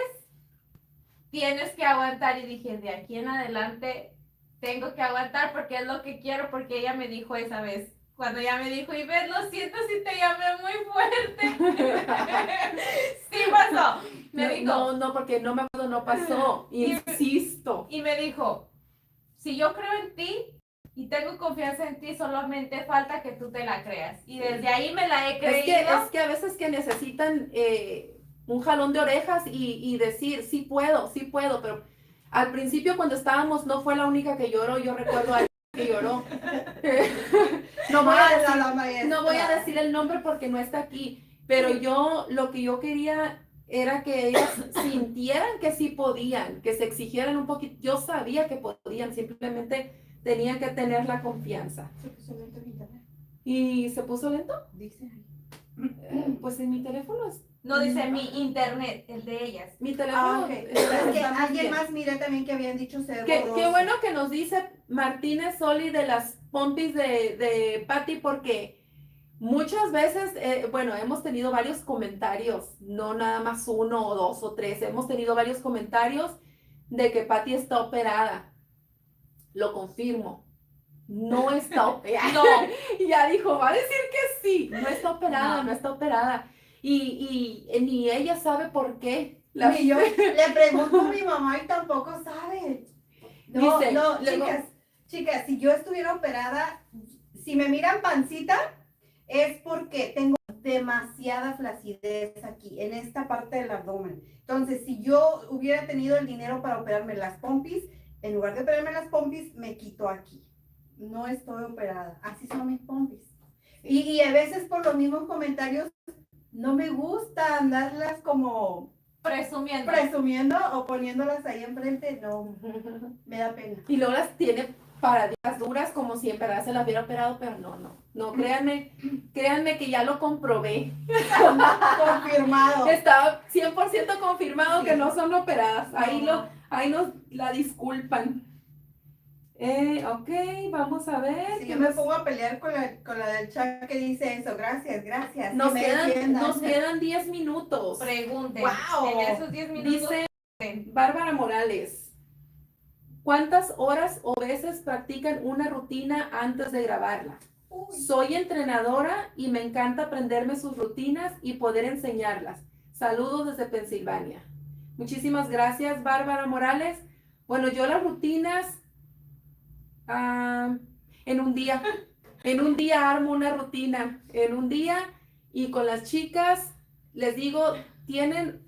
Tienes que aguantar. Y dije, de aquí en adelante tengo que aguantar porque es lo que quiero, porque ella me dijo esa vez, cuando ella me dijo, Ivette, lo siento si te llamé muy fuerte. Sí pasó. Me dijo, No, porque no me acuerdo, no pasó. Insisto. y me dijo, si yo creo en ti y tengo confianza en ti, solamente falta que tú te la creas. Y desde ahí me la he creído. Es que a veces que necesitan un jalón de orejas y decir, sí puedo, pero al principio cuando estábamos no fue la única que lloró, yo recuerdo a alguien que lloró. No voy a decir el nombre porque no está aquí, pero lo que yo quería era que ellas sintieran que sí podían, que se exigieran un poquito. Yo sabía que podían, simplemente tenían que tener la confianza. ¿Y se puso lento? Dice ahí. Pues en mi teléfono No dice mi internet, el de ellas. mi teléfono Ok. está Es que muy alguien bien. más miré también que habían dicho ser Qué borroso. bueno que nos dice Martínez Soli de las pompis de Patty, porque muchas veces, bueno, hemos tenido varios comentarios, no nada más uno o dos o tres, hemos tenido varios comentarios de que Patty está operada. Lo confirmo. No está operada. No. Y ya dijo, va a decir que sí. No está operada, No. no está operada. Y ni ella sabe por qué. Ni yo le pregunto a mi mamá y tampoco sabe. No, Dice, no, luego- chicas, si yo estuviera operada, si me miran pancita, es porque tengo demasiada flacidez aquí, en esta parte del abdomen. Entonces, si yo hubiera tenido el dinero para operarme las pompis, en lugar de operarme las pompis, me quito aquí. No estoy operada, así son mis pompis. Y a veces por los mismos comentarios, no me gusta andarlas como presumiendo o poniéndolas ahí enfrente, no, me da pena. Y luego las tiene paradas duras como si en verdad se las hubiera operado, pero no, créanme que ya lo comprobé. Confirmado. Está 100% confirmado Sí. que no son operadas. No. Ahí nos la disculpan. Ok, vamos a ver. Si ¿qué yo me más? pongo a pelear con la del chat que dice eso, gracias. Nos que me quedan, defiendan. nos quedan 10 minutos. Pregunten. Wow. En esos 10 minutos. Dice Bárbara Morales, ¿cuántas horas o veces practican una rutina antes de grabarla? Uy, Soy entrenadora y me encanta aprenderme sus rutinas y poder enseñarlas. Saludos desde Pensilvania. Muchísimas gracias, Bárbara Morales. Bueno, yo las rutinas en un día armo una rutina, en un día, y con las chicas les digo, tienen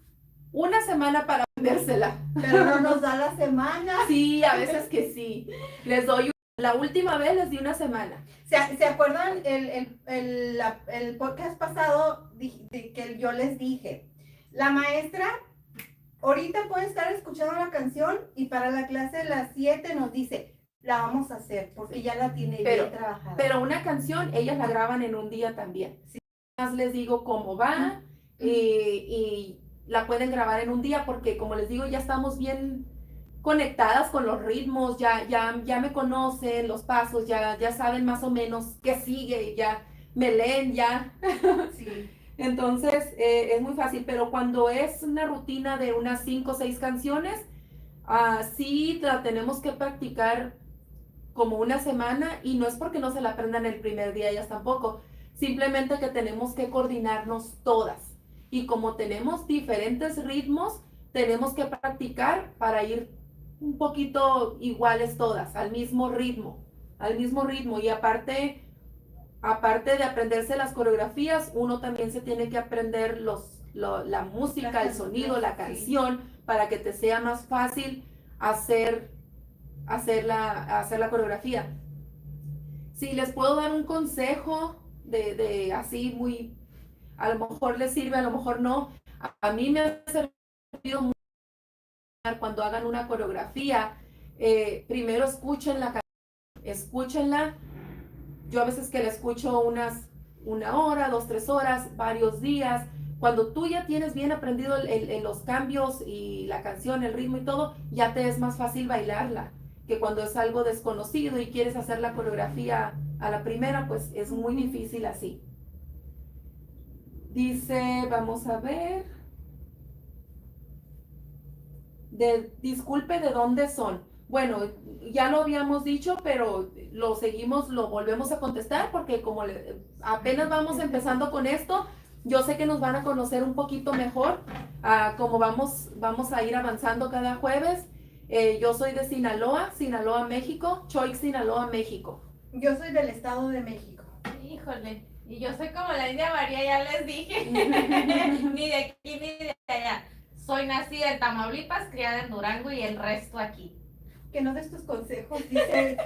una semana para aprendérsela. pero no nos da la semana. Sí, a veces que sí. Les doy, la última vez les di una semana. ¿Se acuerdan el podcast pasado que yo les dije? La maestra ahorita puede estar escuchando la canción y para la clase de las 7 nos dice, la vamos a hacer porque ya la tiene bien trabajada. Pero una canción, ellas la graban en un día también. más les digo cómo va y la pueden grabar en un día porque como les digo ya estamos bien conectadas con los ritmos, ya me conocen los pasos, ya saben más o menos qué sigue, ya me leen ya. Sí. Entonces es muy fácil, pero cuando es una rutina de unas 5 o 6 canciones, sí la tenemos que practicar como una semana y no es porque no se la aprendan el primer día ellas tampoco, simplemente que tenemos que coordinarnos todas y como tenemos diferentes ritmos, tenemos que practicar para ir un poquito iguales todas, al mismo ritmo y aparte de aprenderse las coreografías, uno también se tiene que aprender la música, el sonido, la canción, para que te sea más fácil hacer hacer la coreografía. Si les puedo dar un consejo de así muy, a lo mejor les sirve, a lo mejor no. A mí me ha servido mucho cuando hagan una coreografía. Primero escúchenla. Yo a veces que la escucho una hora, 2, 3 horas, varios días. Cuando tú ya tienes bien aprendido los cambios y la canción, el ritmo y todo, ya te es más fácil bailarla que cuando es algo desconocido y quieres hacer la coreografía a la primera, pues es muy difícil así. Dice, vamos a ver. Disculpe, ¿de dónde son? Bueno, ya lo habíamos dicho, pero lo volvemos a contestar porque como apenas vamos empezando con esto, yo sé que nos van a conocer un poquito mejor, como vamos a ir avanzando cada jueves. Yo soy de Sinaloa, México, Choix, Sinaloa, México. Yo soy del Estado de México. Híjole, y yo soy como la India María, ya les dije. Ni de aquí ni de allá. Soy nacida en Tamaulipas, criada en Durango y el resto aquí. Que no des tus consejos, dice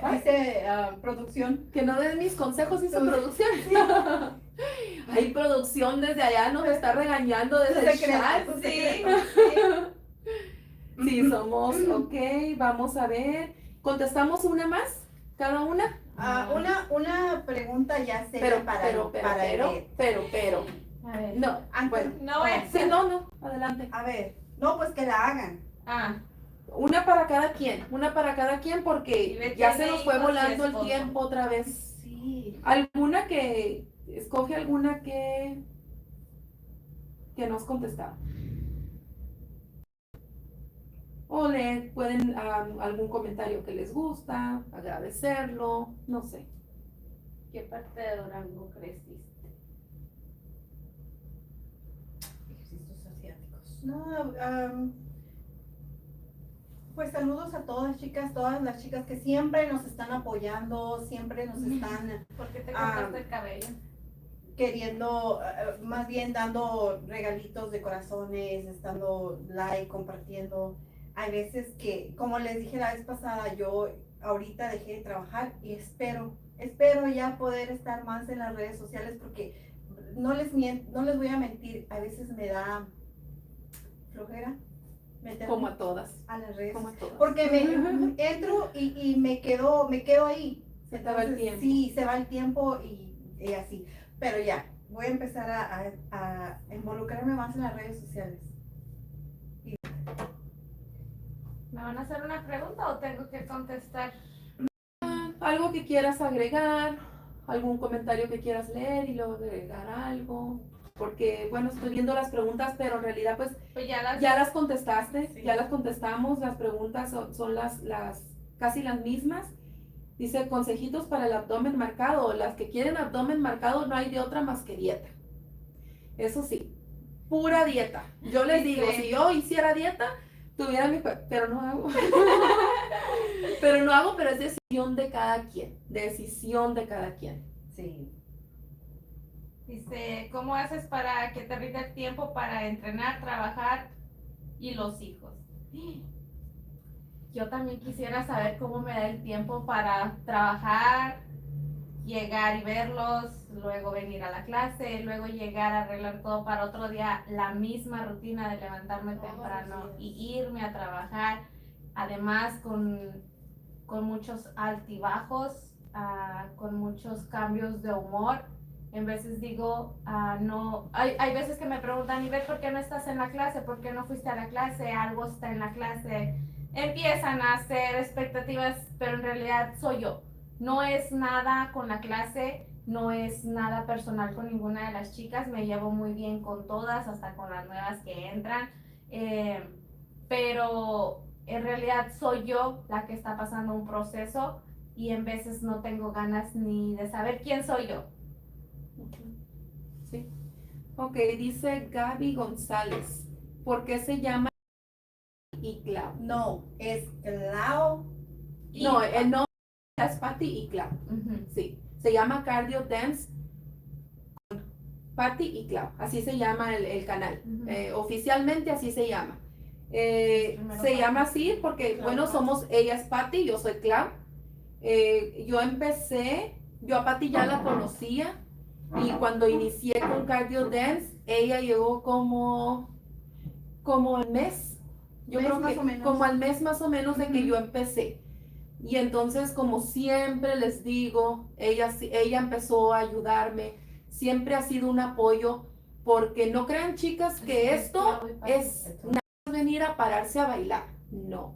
producción. Que no des mis consejos, dice producción. Hay producción desde allá, nos está regañando desde el chat. Sí. Sí, somos, ok, vamos a ver. ¿Contestamos una más? ¿Cada una? Una pregunta ya seria pero. A ver. No, bueno. No es. Sí, no, adelante. A ver, no, pues que la hagan. Una para cada quien porque ya se nos fue volando el tiempo otra vez. Sí. Escoge alguna que nos contestaba. O le pueden algún comentario que les gusta, agradecerlo, no sé. ¿Qué parte de Durango creciste? Ejercicios asiáticos. No, pues saludos a todas las chicas que siempre nos están apoyando, siempre nos están ¿Por qué te cortaste el cabello? queriendo, más bien dando regalitos de corazones, estando like, compartiendo. Hay veces que, como les dije la vez pasada, yo ahorita dejé de trabajar y espero ya poder estar más en las redes sociales porque no les voy a mentir, a veces me da flojera meterme Como a todas. a las redes, Como a todas. porque entro y me quedo ahí. Se te va el tiempo. Sí, se va el tiempo y así. Pero ya, voy a empezar a involucrarme más en las redes sociales. ¿Me van a hacer una pregunta o tengo que contestar? Algo que quieras agregar, algún comentario que quieras leer y luego agregar algo. Porque, bueno, estoy viendo las preguntas, pero en realidad, pues ya las contestaste, Sí. ya las contestamos. Las preguntas son casi las mismas. Dice, consejitos para el abdomen marcado. Las que quieren abdomen marcado no hay de otra más que dieta. Eso sí, pura dieta. Yo les digo, si yo hiciera dieta, tuviera pero no hago. pero es decisión de cada quien. Decisión de cada quien. Sí. Dice, ¿cómo haces para que te rinda el tiempo para entrenar, trabajar y los hijos? Yo también quisiera saber cómo me da el tiempo para trabajar, llegar y verlos, luego venir a la clase, luego llegar a arreglar todo para otro día, la misma rutina de levantarme temprano y irme a trabajar, además con muchos altibajos, con muchos cambios de humor. En veces digo, no, hay veces que me preguntan, Ivette, ¿por qué no estás en la clase? ¿Por qué no fuiste a la clase? Algo está en la clase. Empiezan a hacer expectativas, pero en realidad soy yo. No es nada con la clase, no es nada personal con ninguna de las chicas, me llevo muy bien con todas, hasta con las nuevas que entran, pero en realidad soy yo la que está pasando un proceso y en veces no tengo ganas ni de saber quién soy yo. Sí. Ok, dice Gaby González. ¿Por qué se llama y Clau? No, es Clau. No, el nombre es Patty y Clau. Ujú. Sí, se llama Cardio Dance Patty y Clau. Así se llama el canal. Ujú. Oficialmente así se llama. Primero Se Patty. llama así porque, Clau, bueno, Patty. somos, ella es Patty, yo soy Clau. Yo a Patty ya la conocía y cuando inicié con Cardio Dance, ella llegó como al mes, yo Mes creo más que o menos. como al mes más o menos de que Ujú. yo empecé. Y entonces, como siempre les digo, ella empezó a ayudarme, siempre ha sido un apoyo, porque no crean chicas que esto es nada más venir a pararse a bailar, no.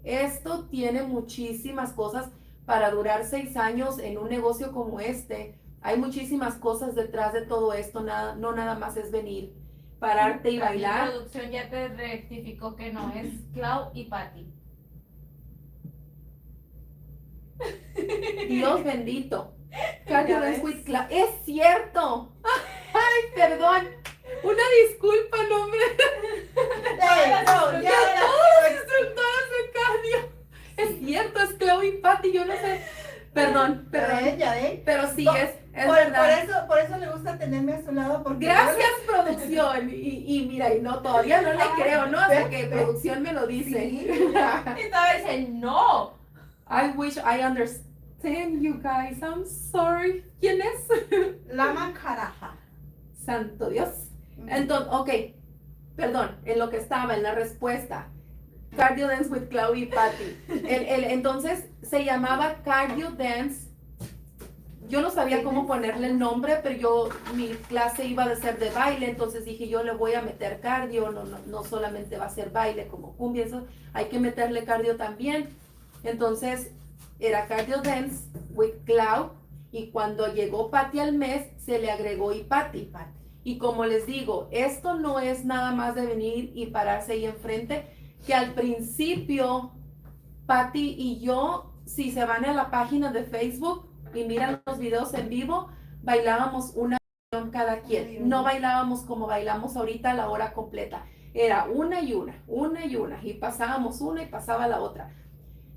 Esto tiene muchísimas cosas para durar 6 años en un negocio como este. Hay muchísimas cosas detrás de todo esto, no nada más es venir, pararte y Aquí bailar. producción ya te rectificó que no, es Clau y Patty. Dios bendito. Ya Cardio ves. Dance with Clau. Es cierto. Ay, perdón. Una disculpa, no, hombre. No, ya Ya era. todas las instructoras de cardio. Es cierto, es Clau y Patty, yo no sé. Perdón, perdón. Ya ven. Pero sí, No, es Por verdad. eso le gusta tenerme a su lado porque Gracias, producción. Y mira, y no, todavía no le creo, ¿no? Hasta que Ve. producción me lo dice. Sí. Y todavía dicen, no. I wish I understand you guys. I'm sorry. ¿Quién es? Lama Caraja. Santo Dios. Entonces, ok, perdón, en lo que estaba, en la respuesta. Cardio Dance with Clau y Patty. Entonces se llamaba Cardio Dance. Yo no sabía cómo ponerle el nombre, pero mi clase iba a ser de baile, entonces dije, yo le voy a meter cardio, no solamente va a ser baile como cumbia, eso, hay que meterle cardio también. Entonces era Cardio Dance with Clau, y cuando llegó Patty al mes, se le agregó y Patty. Y como les digo, esto no es nada más de venir y pararse ahí enfrente, que al principio, Patty y yo, si se van a la página de Facebook y miran los videos en vivo, bailábamos una canción cada quien. No bailábamos como bailamos ahorita a la hora completa. Era una y una, y pasábamos una y pasaba la otra.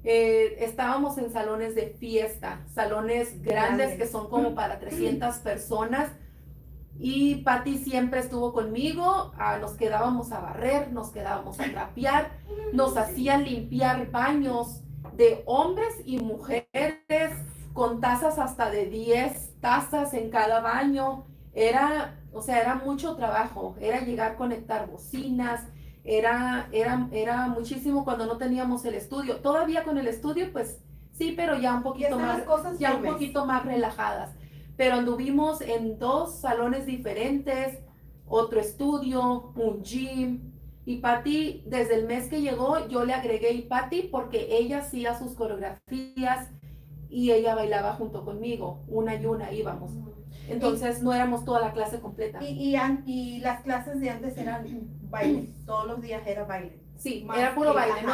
Estábamos en salones de fiesta, salones grandes que son como para 300 personas. Y Patty siempre estuvo conmigo, nos quedábamos a barrer, nos quedábamos a trapear, nos hacían limpiar baños de hombres y mujeres con tazas hasta de 10 tazas en cada baño. Era mucho trabajo, era llegar a conectar bocinas, era muchísimo cuando no teníamos el estudio. Todavía con el estudio, pues sí, pero ya un poquito más, ya un poquito más relajadas. Pero anduvimos en 2 salones diferentes, otro estudio, un gym. Y Patty, desde el mes que llegó, yo le agregué y Patty porque ella hacía sus coreografías y ella bailaba junto conmigo, una y una íbamos. Entonces no éramos toda la clase completa. Y las clases de antes eran baile, todos los días era baile. Sí, Más era puro que, baile, ajá.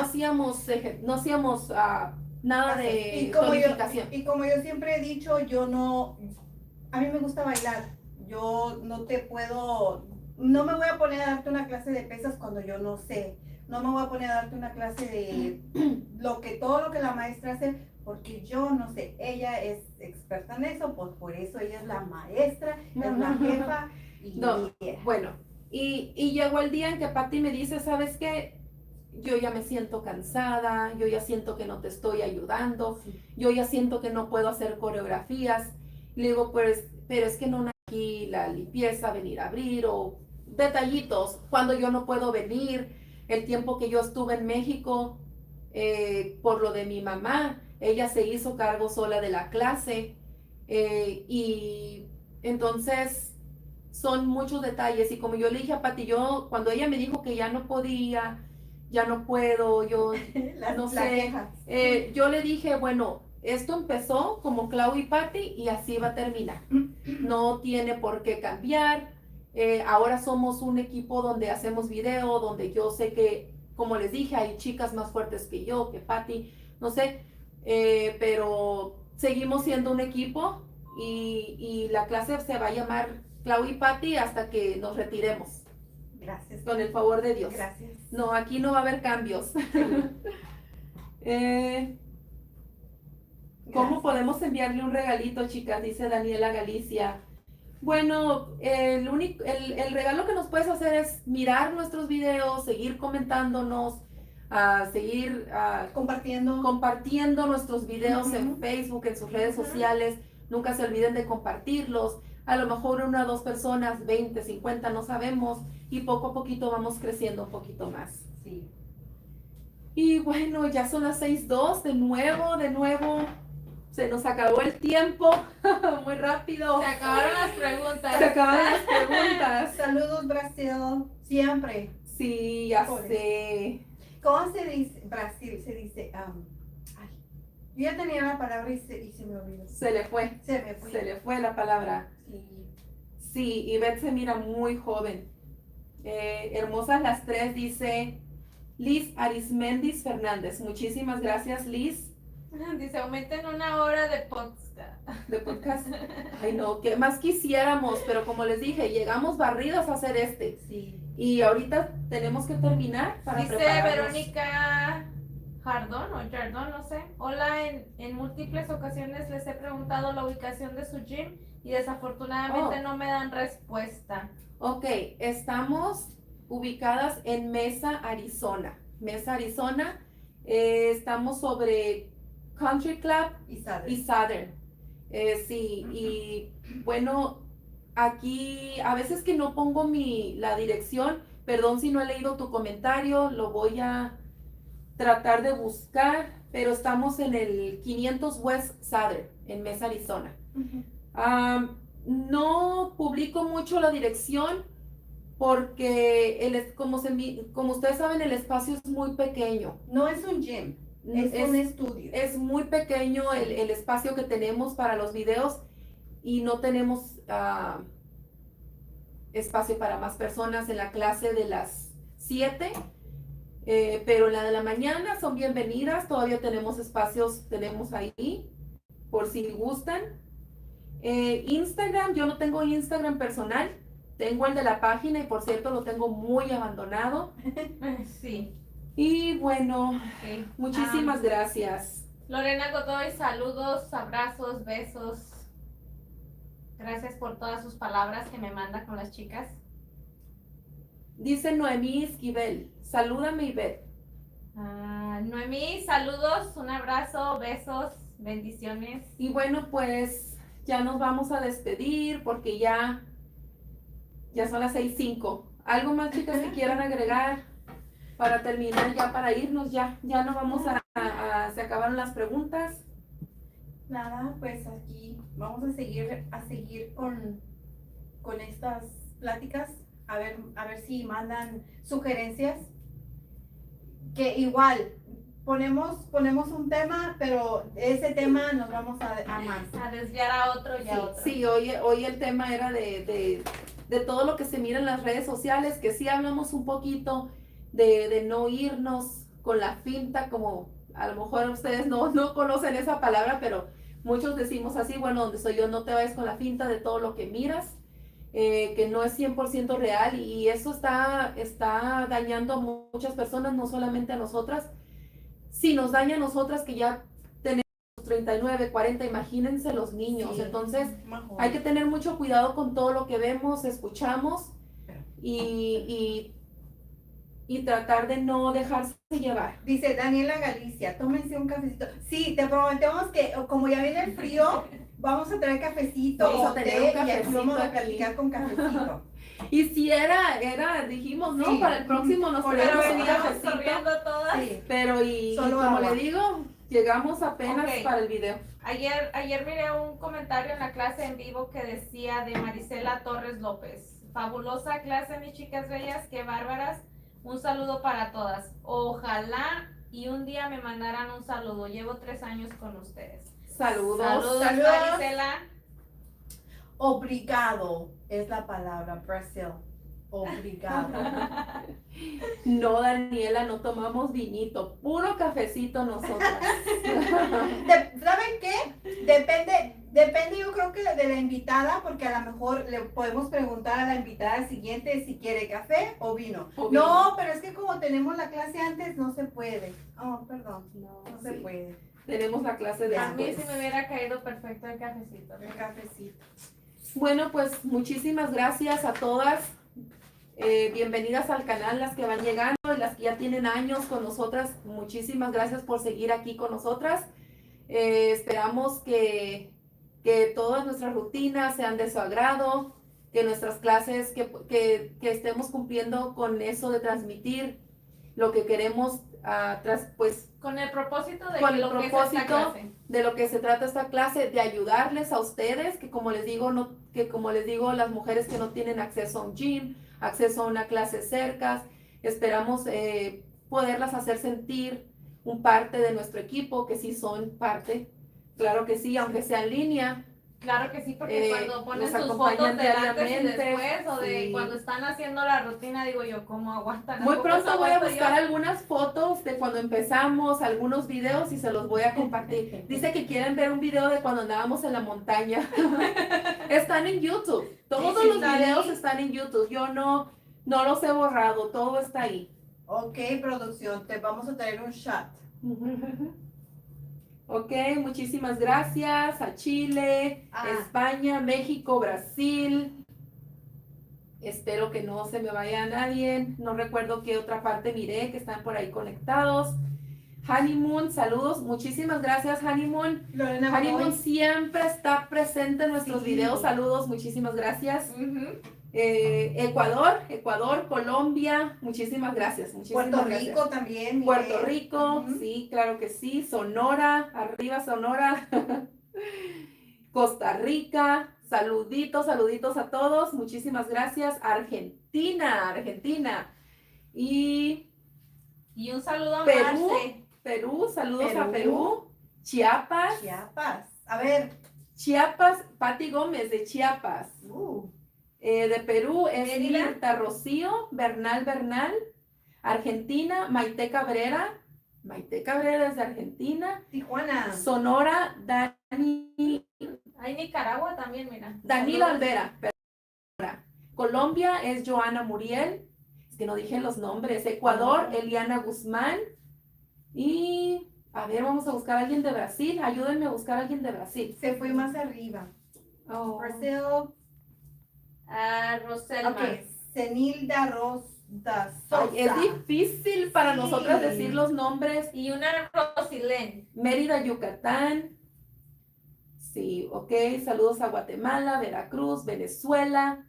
no hacíamos nada de Y como tonificación. y como yo siempre he dicho, a mí me gusta bailar. Yo no me voy a poner a darte una clase de pesas cuando yo no sé. No me voy a poner a darte una clase de todo lo que la maestra hace, porque yo no sé. Ella es experta en eso, pues por eso ella es la maestra, es la jefa. Y No, bueno, y llegó el día en que Patty me dice, ¿sabes qué? Yo ya me siento cansada, yo ya siento que no te estoy ayudando, yo ya siento que no puedo hacer coreografías. Le digo, pues, pero es que no aquí la limpieza, venir a abrir o detallitos, cuando yo no puedo venir, el tiempo que yo estuve en México, por lo de mi mamá, ella se hizo cargo sola de la clase, y Entonces, son muchos detalles. Y como yo le dije a Pati, cuando ella me dijo que ya no podía, ya no puedo, yo no La sé, queja. yo le dije, bueno, esto empezó como Clau y Pati y así va a terminar. No tiene por qué cambiar. Ahora somos un equipo donde hacemos video, donde yo sé que, como les dije, hay chicas más fuertes que yo, que Pati, no sé, pero seguimos siendo un equipo y la clase se va a llamar Clau y Pati hasta que nos retiremos, Gracias. con el favor de Dios. Gracias. No, aquí no va a haber cambios. ¿Cómo podemos enviarle un regalito, chicas? Dice Daniela Galicia. Bueno, el regalo que nos puedes hacer es mirar nuestros videos, seguir comentándonos, seguir compartiendo nuestros videos en Facebook, en sus redes sociales. Nunca se olviden de compartirlos. A lo mejor 1 o 2 personas, 20, 50, no sabemos. Y poco a poquito vamos creciendo un poquito más. Sí. Y bueno, ya son las 6:02, de nuevo. Se nos acabó el tiempo, muy rápido. Se acabaron las preguntas. Se acabaron las preguntas. Saludos, Brasil. Siempre. Sí, ya sé. ¿Cómo se dice? Brasil se dice. Ay, yo ya tenía la palabra y se me olvidó. Se le fue. Se me fue. Se le fue la palabra. Sí. Sí, Ivette se mira muy joven. Hermosas las tres, dice Liz Arismendis Fernández. Muchísimas gracias, Liz. Dice, aumenten 1 hora de podcast. De podcast. Ay, no, que más quisiéramos, pero como les dije, llegamos barridos a hacer este. Sí. Y ahorita tenemos que terminar para Dice prepararnos. Verónica Jardón o Jardón, no sé. Hola, en múltiples ocasiones les he preguntado la ubicación de su gym y desafortunadamente no me dan respuesta. Ok, estamos ubicadas en Mesa, Arizona. Mesa, Arizona. Estamos sobre Country Club Y sabe. y Southern. Sí, y bueno, aquí a veces que no pongo la dirección, perdón si no he leído tu comentario, lo voy a tratar de buscar, pero estamos en el 500 West Southern, en Mesa, Arizona. No publico mucho la dirección porque como ustedes saben, el espacio es muy pequeño. No es un gym, es un estudio. Es muy pequeño el espacio que tenemos para los videos y no tenemos espacio para más personas en la clase de las 7, pero en la de la mañana son bienvenidas, todavía tenemos espacios, tenemos ahí, por si gustan. Instagram, yo no tengo Instagram personal, tengo el de la página y por cierto lo tengo muy abandonado. Sí. Y bueno, Okay. muchísimas gracias. Lorena Godoy, saludos, abrazos, besos. Gracias por todas sus palabras que me manda con las chicas. Dice Noemí Esquivel, salúdame Ivette. Noemí, saludos, un abrazo, besos, bendiciones. Y bueno, pues ya nos vamos a despedir porque ya son las 6:05. ¿Algo más, chicas, que quieran agregar para terminar, ya para irnos? Ya no vamos se acabaron las preguntas. Nada, pues aquí vamos a seguir con estas pláticas, a ver si mandan sugerencias. Que igual ponemos un tema, pero ese tema nos vamos a más. A desviar a otro y a otro. Sí, hoy el tema era de todo lo que se mira en las redes sociales, que sí hablamos un poquito de no irnos con la finta, como a lo mejor ustedes no conocen esa palabra, pero muchos decimos así, bueno, donde soy yo, no te vayas con la finta de todo lo que miras, que no es 100% real, y eso está dañando a muchas personas, no solamente a nosotras. Si nos daña a nosotras que ya tenemos 39, 40, imagínense los niños. Sí. Entonces hay que tener mucho cuidado con todo lo que vemos, escuchamos y tratar de no dejarse llevar. Dice Daniela Galicia, tómense un cafecito. Sí, te prometemos que como ya viene el frío, vamos a traer cafecito. Vamos a o tener té, un y aquí cafecito vamos a aquí. platicar con cafecito. Y si dijimos, ¿no? Sí. Para el próximo nos Pero traemos un veníamos cafecito. corriendo todas. Sí. Pero Solo como agua. le digo, Llegamos apenas Ok. para el video. Ayer miré un comentario en la clase en vivo que decía de Marisela Torres López. Fabulosa clase, mis chicas bellas, qué bárbaras. Un saludo para todas. Ojalá y un día me mandaran un saludo. Llevo 3 años con ustedes. Saludos. Saludos, Saludos. Marisela. Obrigado es la palabra, Brasil. Obrigado. No, Daniela, no tomamos vinito, puro cafecito nosotras. ¿Saben qué? Depende yo creo que de la invitada, porque a lo mejor le podemos preguntar a la invitada siguiente si quiere café o vino. O vino. No, pero es que como tenemos la clase antes, no se puede. Oh, perdón, no se Sí. puede. Tenemos la clase de A mí después. sí me hubiera caído perfecto el cafecito. El cafecito. Bueno, pues muchísimas gracias a todas. Bienvenidas al canal, las que van llegando y las que ya tienen años con nosotras. Muchísimas gracias por seguir aquí con nosotras. Esperamos que todas nuestras rutinas sean de su agrado, que nuestras clases, que estemos cumpliendo con eso de transmitir lo que queremos, pues Con el propósito de Con que el lo que es propósito esta clase. de lo que se trata esta clase, de ayudarles a ustedes, que como les digo, las mujeres que no tienen acceso a un gym, acceso a una clase cerca, esperamos poderlas hacer sentir un parte de nuestro equipo, que sí son parte, claro que sí, aunque sea en línea. Claro que sí, porque cuando ponen nos sus acompañan fotos del antes y diariamente, después, o de sí. cuando están haciendo la rutina, digo yo, ¿cómo aguantan? Muy ¿A poco pronto eso voy a aguanto buscar yo? algunas fotos de cuando empezamos, algunos videos y se los voy a compartir. Dice que quieren ver un video de cuando andábamos en la montaña. Están en YouTube. Todos Sí, los está videos ahí. están en YouTube. Yo no los he borrado, todo está ahí. Ok, producción, te vamos a traer un shot. Ok, muchísimas gracias a Chile, España, México, Brasil. Espero que no se me vaya nadie. No recuerdo qué otra parte miré que están por ahí conectados. Honeymoon, saludos. Muchísimas gracias, Honeymoon. Lorena Honeymoon Godoy. siempre está presente en nuestros Sí. videos. Saludos, muchísimas gracias. Ujú. Ecuador, Colombia, muchísimas gracias. Muchísimas Puerto gracias. Rico también. Puerto Miguel. Rico, Ujú. sí, claro que sí. Sonora, arriba Sonora. Costa Rica, saluditos a todos. Muchísimas gracias. Argentina. Y Y un saludo a Perú. Marce. Perú, saludos a Perú. Perú. Chiapas, A ver. Pati Gómez de Chiapas. De Perú es Mérida. Mirta Rocío, Bernal. Argentina, Maite Cabrera es de Argentina. Tijuana. Sonora, Hay Nicaragua también, mira. Danilo Saludos. Alvera. Colombia es Joana Muriel. Es que no dije los nombres. Ecuador, Eliana Guzmán. Y, a ver, vamos a buscar a alguien de Brasil. Ayúdenme a buscar a alguien de Brasil. Se fue más arriba. Oh. Brasil. Roselma. Ok. Cenilda Rosa Sosa. Ay, es difícil para Sí. nosotras decir los nombres. Y una Rosilén. Mérida, Yucatán. Sí, ok. Saludos a Guatemala, Veracruz, Venezuela.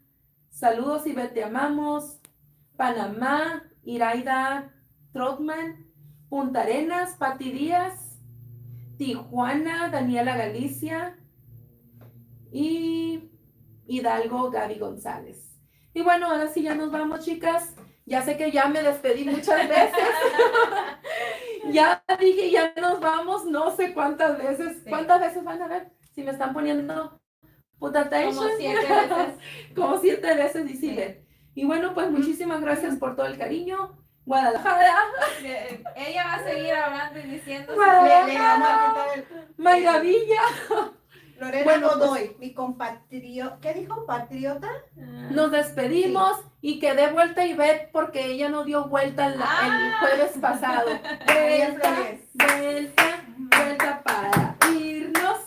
Saludos y te amamos. Panamá, Iraida Trotman. Punta Arenas, Pati Díaz. Tijuana, Daniela Galicia. Y Hidalgo, Gaby González. Y bueno, ahora sí ya nos vamos, chicas. Ya sé que ya me despedí muchas veces. Ya dije, ya nos vamos, no sé cuántas veces. Sí. ¿Cuántas veces van a ver? Si me están poniendo putation. Como 7 veces. Como 7 veces, y sí Sí. ven. Y bueno, pues muchísimas gracias por todo el cariño. Guadalajara, Ella va a seguir hablando y diciendo. Bueno. Le vamos a quitar el- Maravilla. Lorena Bueno, pues- Godoy, mi compatriota. ¿Qué dijo? ¿Patriota? Nos despedimos y que dé vuelta Ivette porque ella no dio vuelta el jueves pasado. María Vuelta, Flores. vuelta para irnos.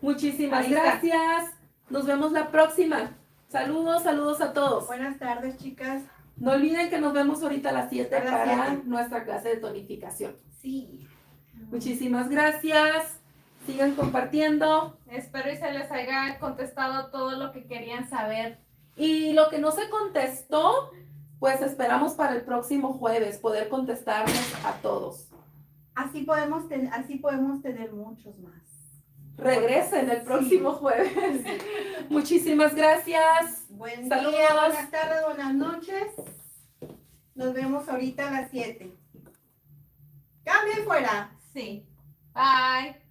Muchísimas Ahí está. gracias. Nos vemos la próxima. Saludos a todos. Buenas tardes, chicas. No olviden que nos vemos ahorita a las 7 A las para 7. nuestra clase de tonificación. Sí. Muchísimas gracias. Sigan compartiendo. Espero y se les haya contestado todo lo que querían saber. Y lo que no se contestó, pues esperamos para el próximo jueves poder contestarles a todos. así podemos tener muchos más. Regresen el próximo jueves. Muchísimas gracias. Buen Saludos. día, buenas tardes, buenas noches. Nos vemos ahorita a las 7. ¡Cambien fuera! Sí. Bye.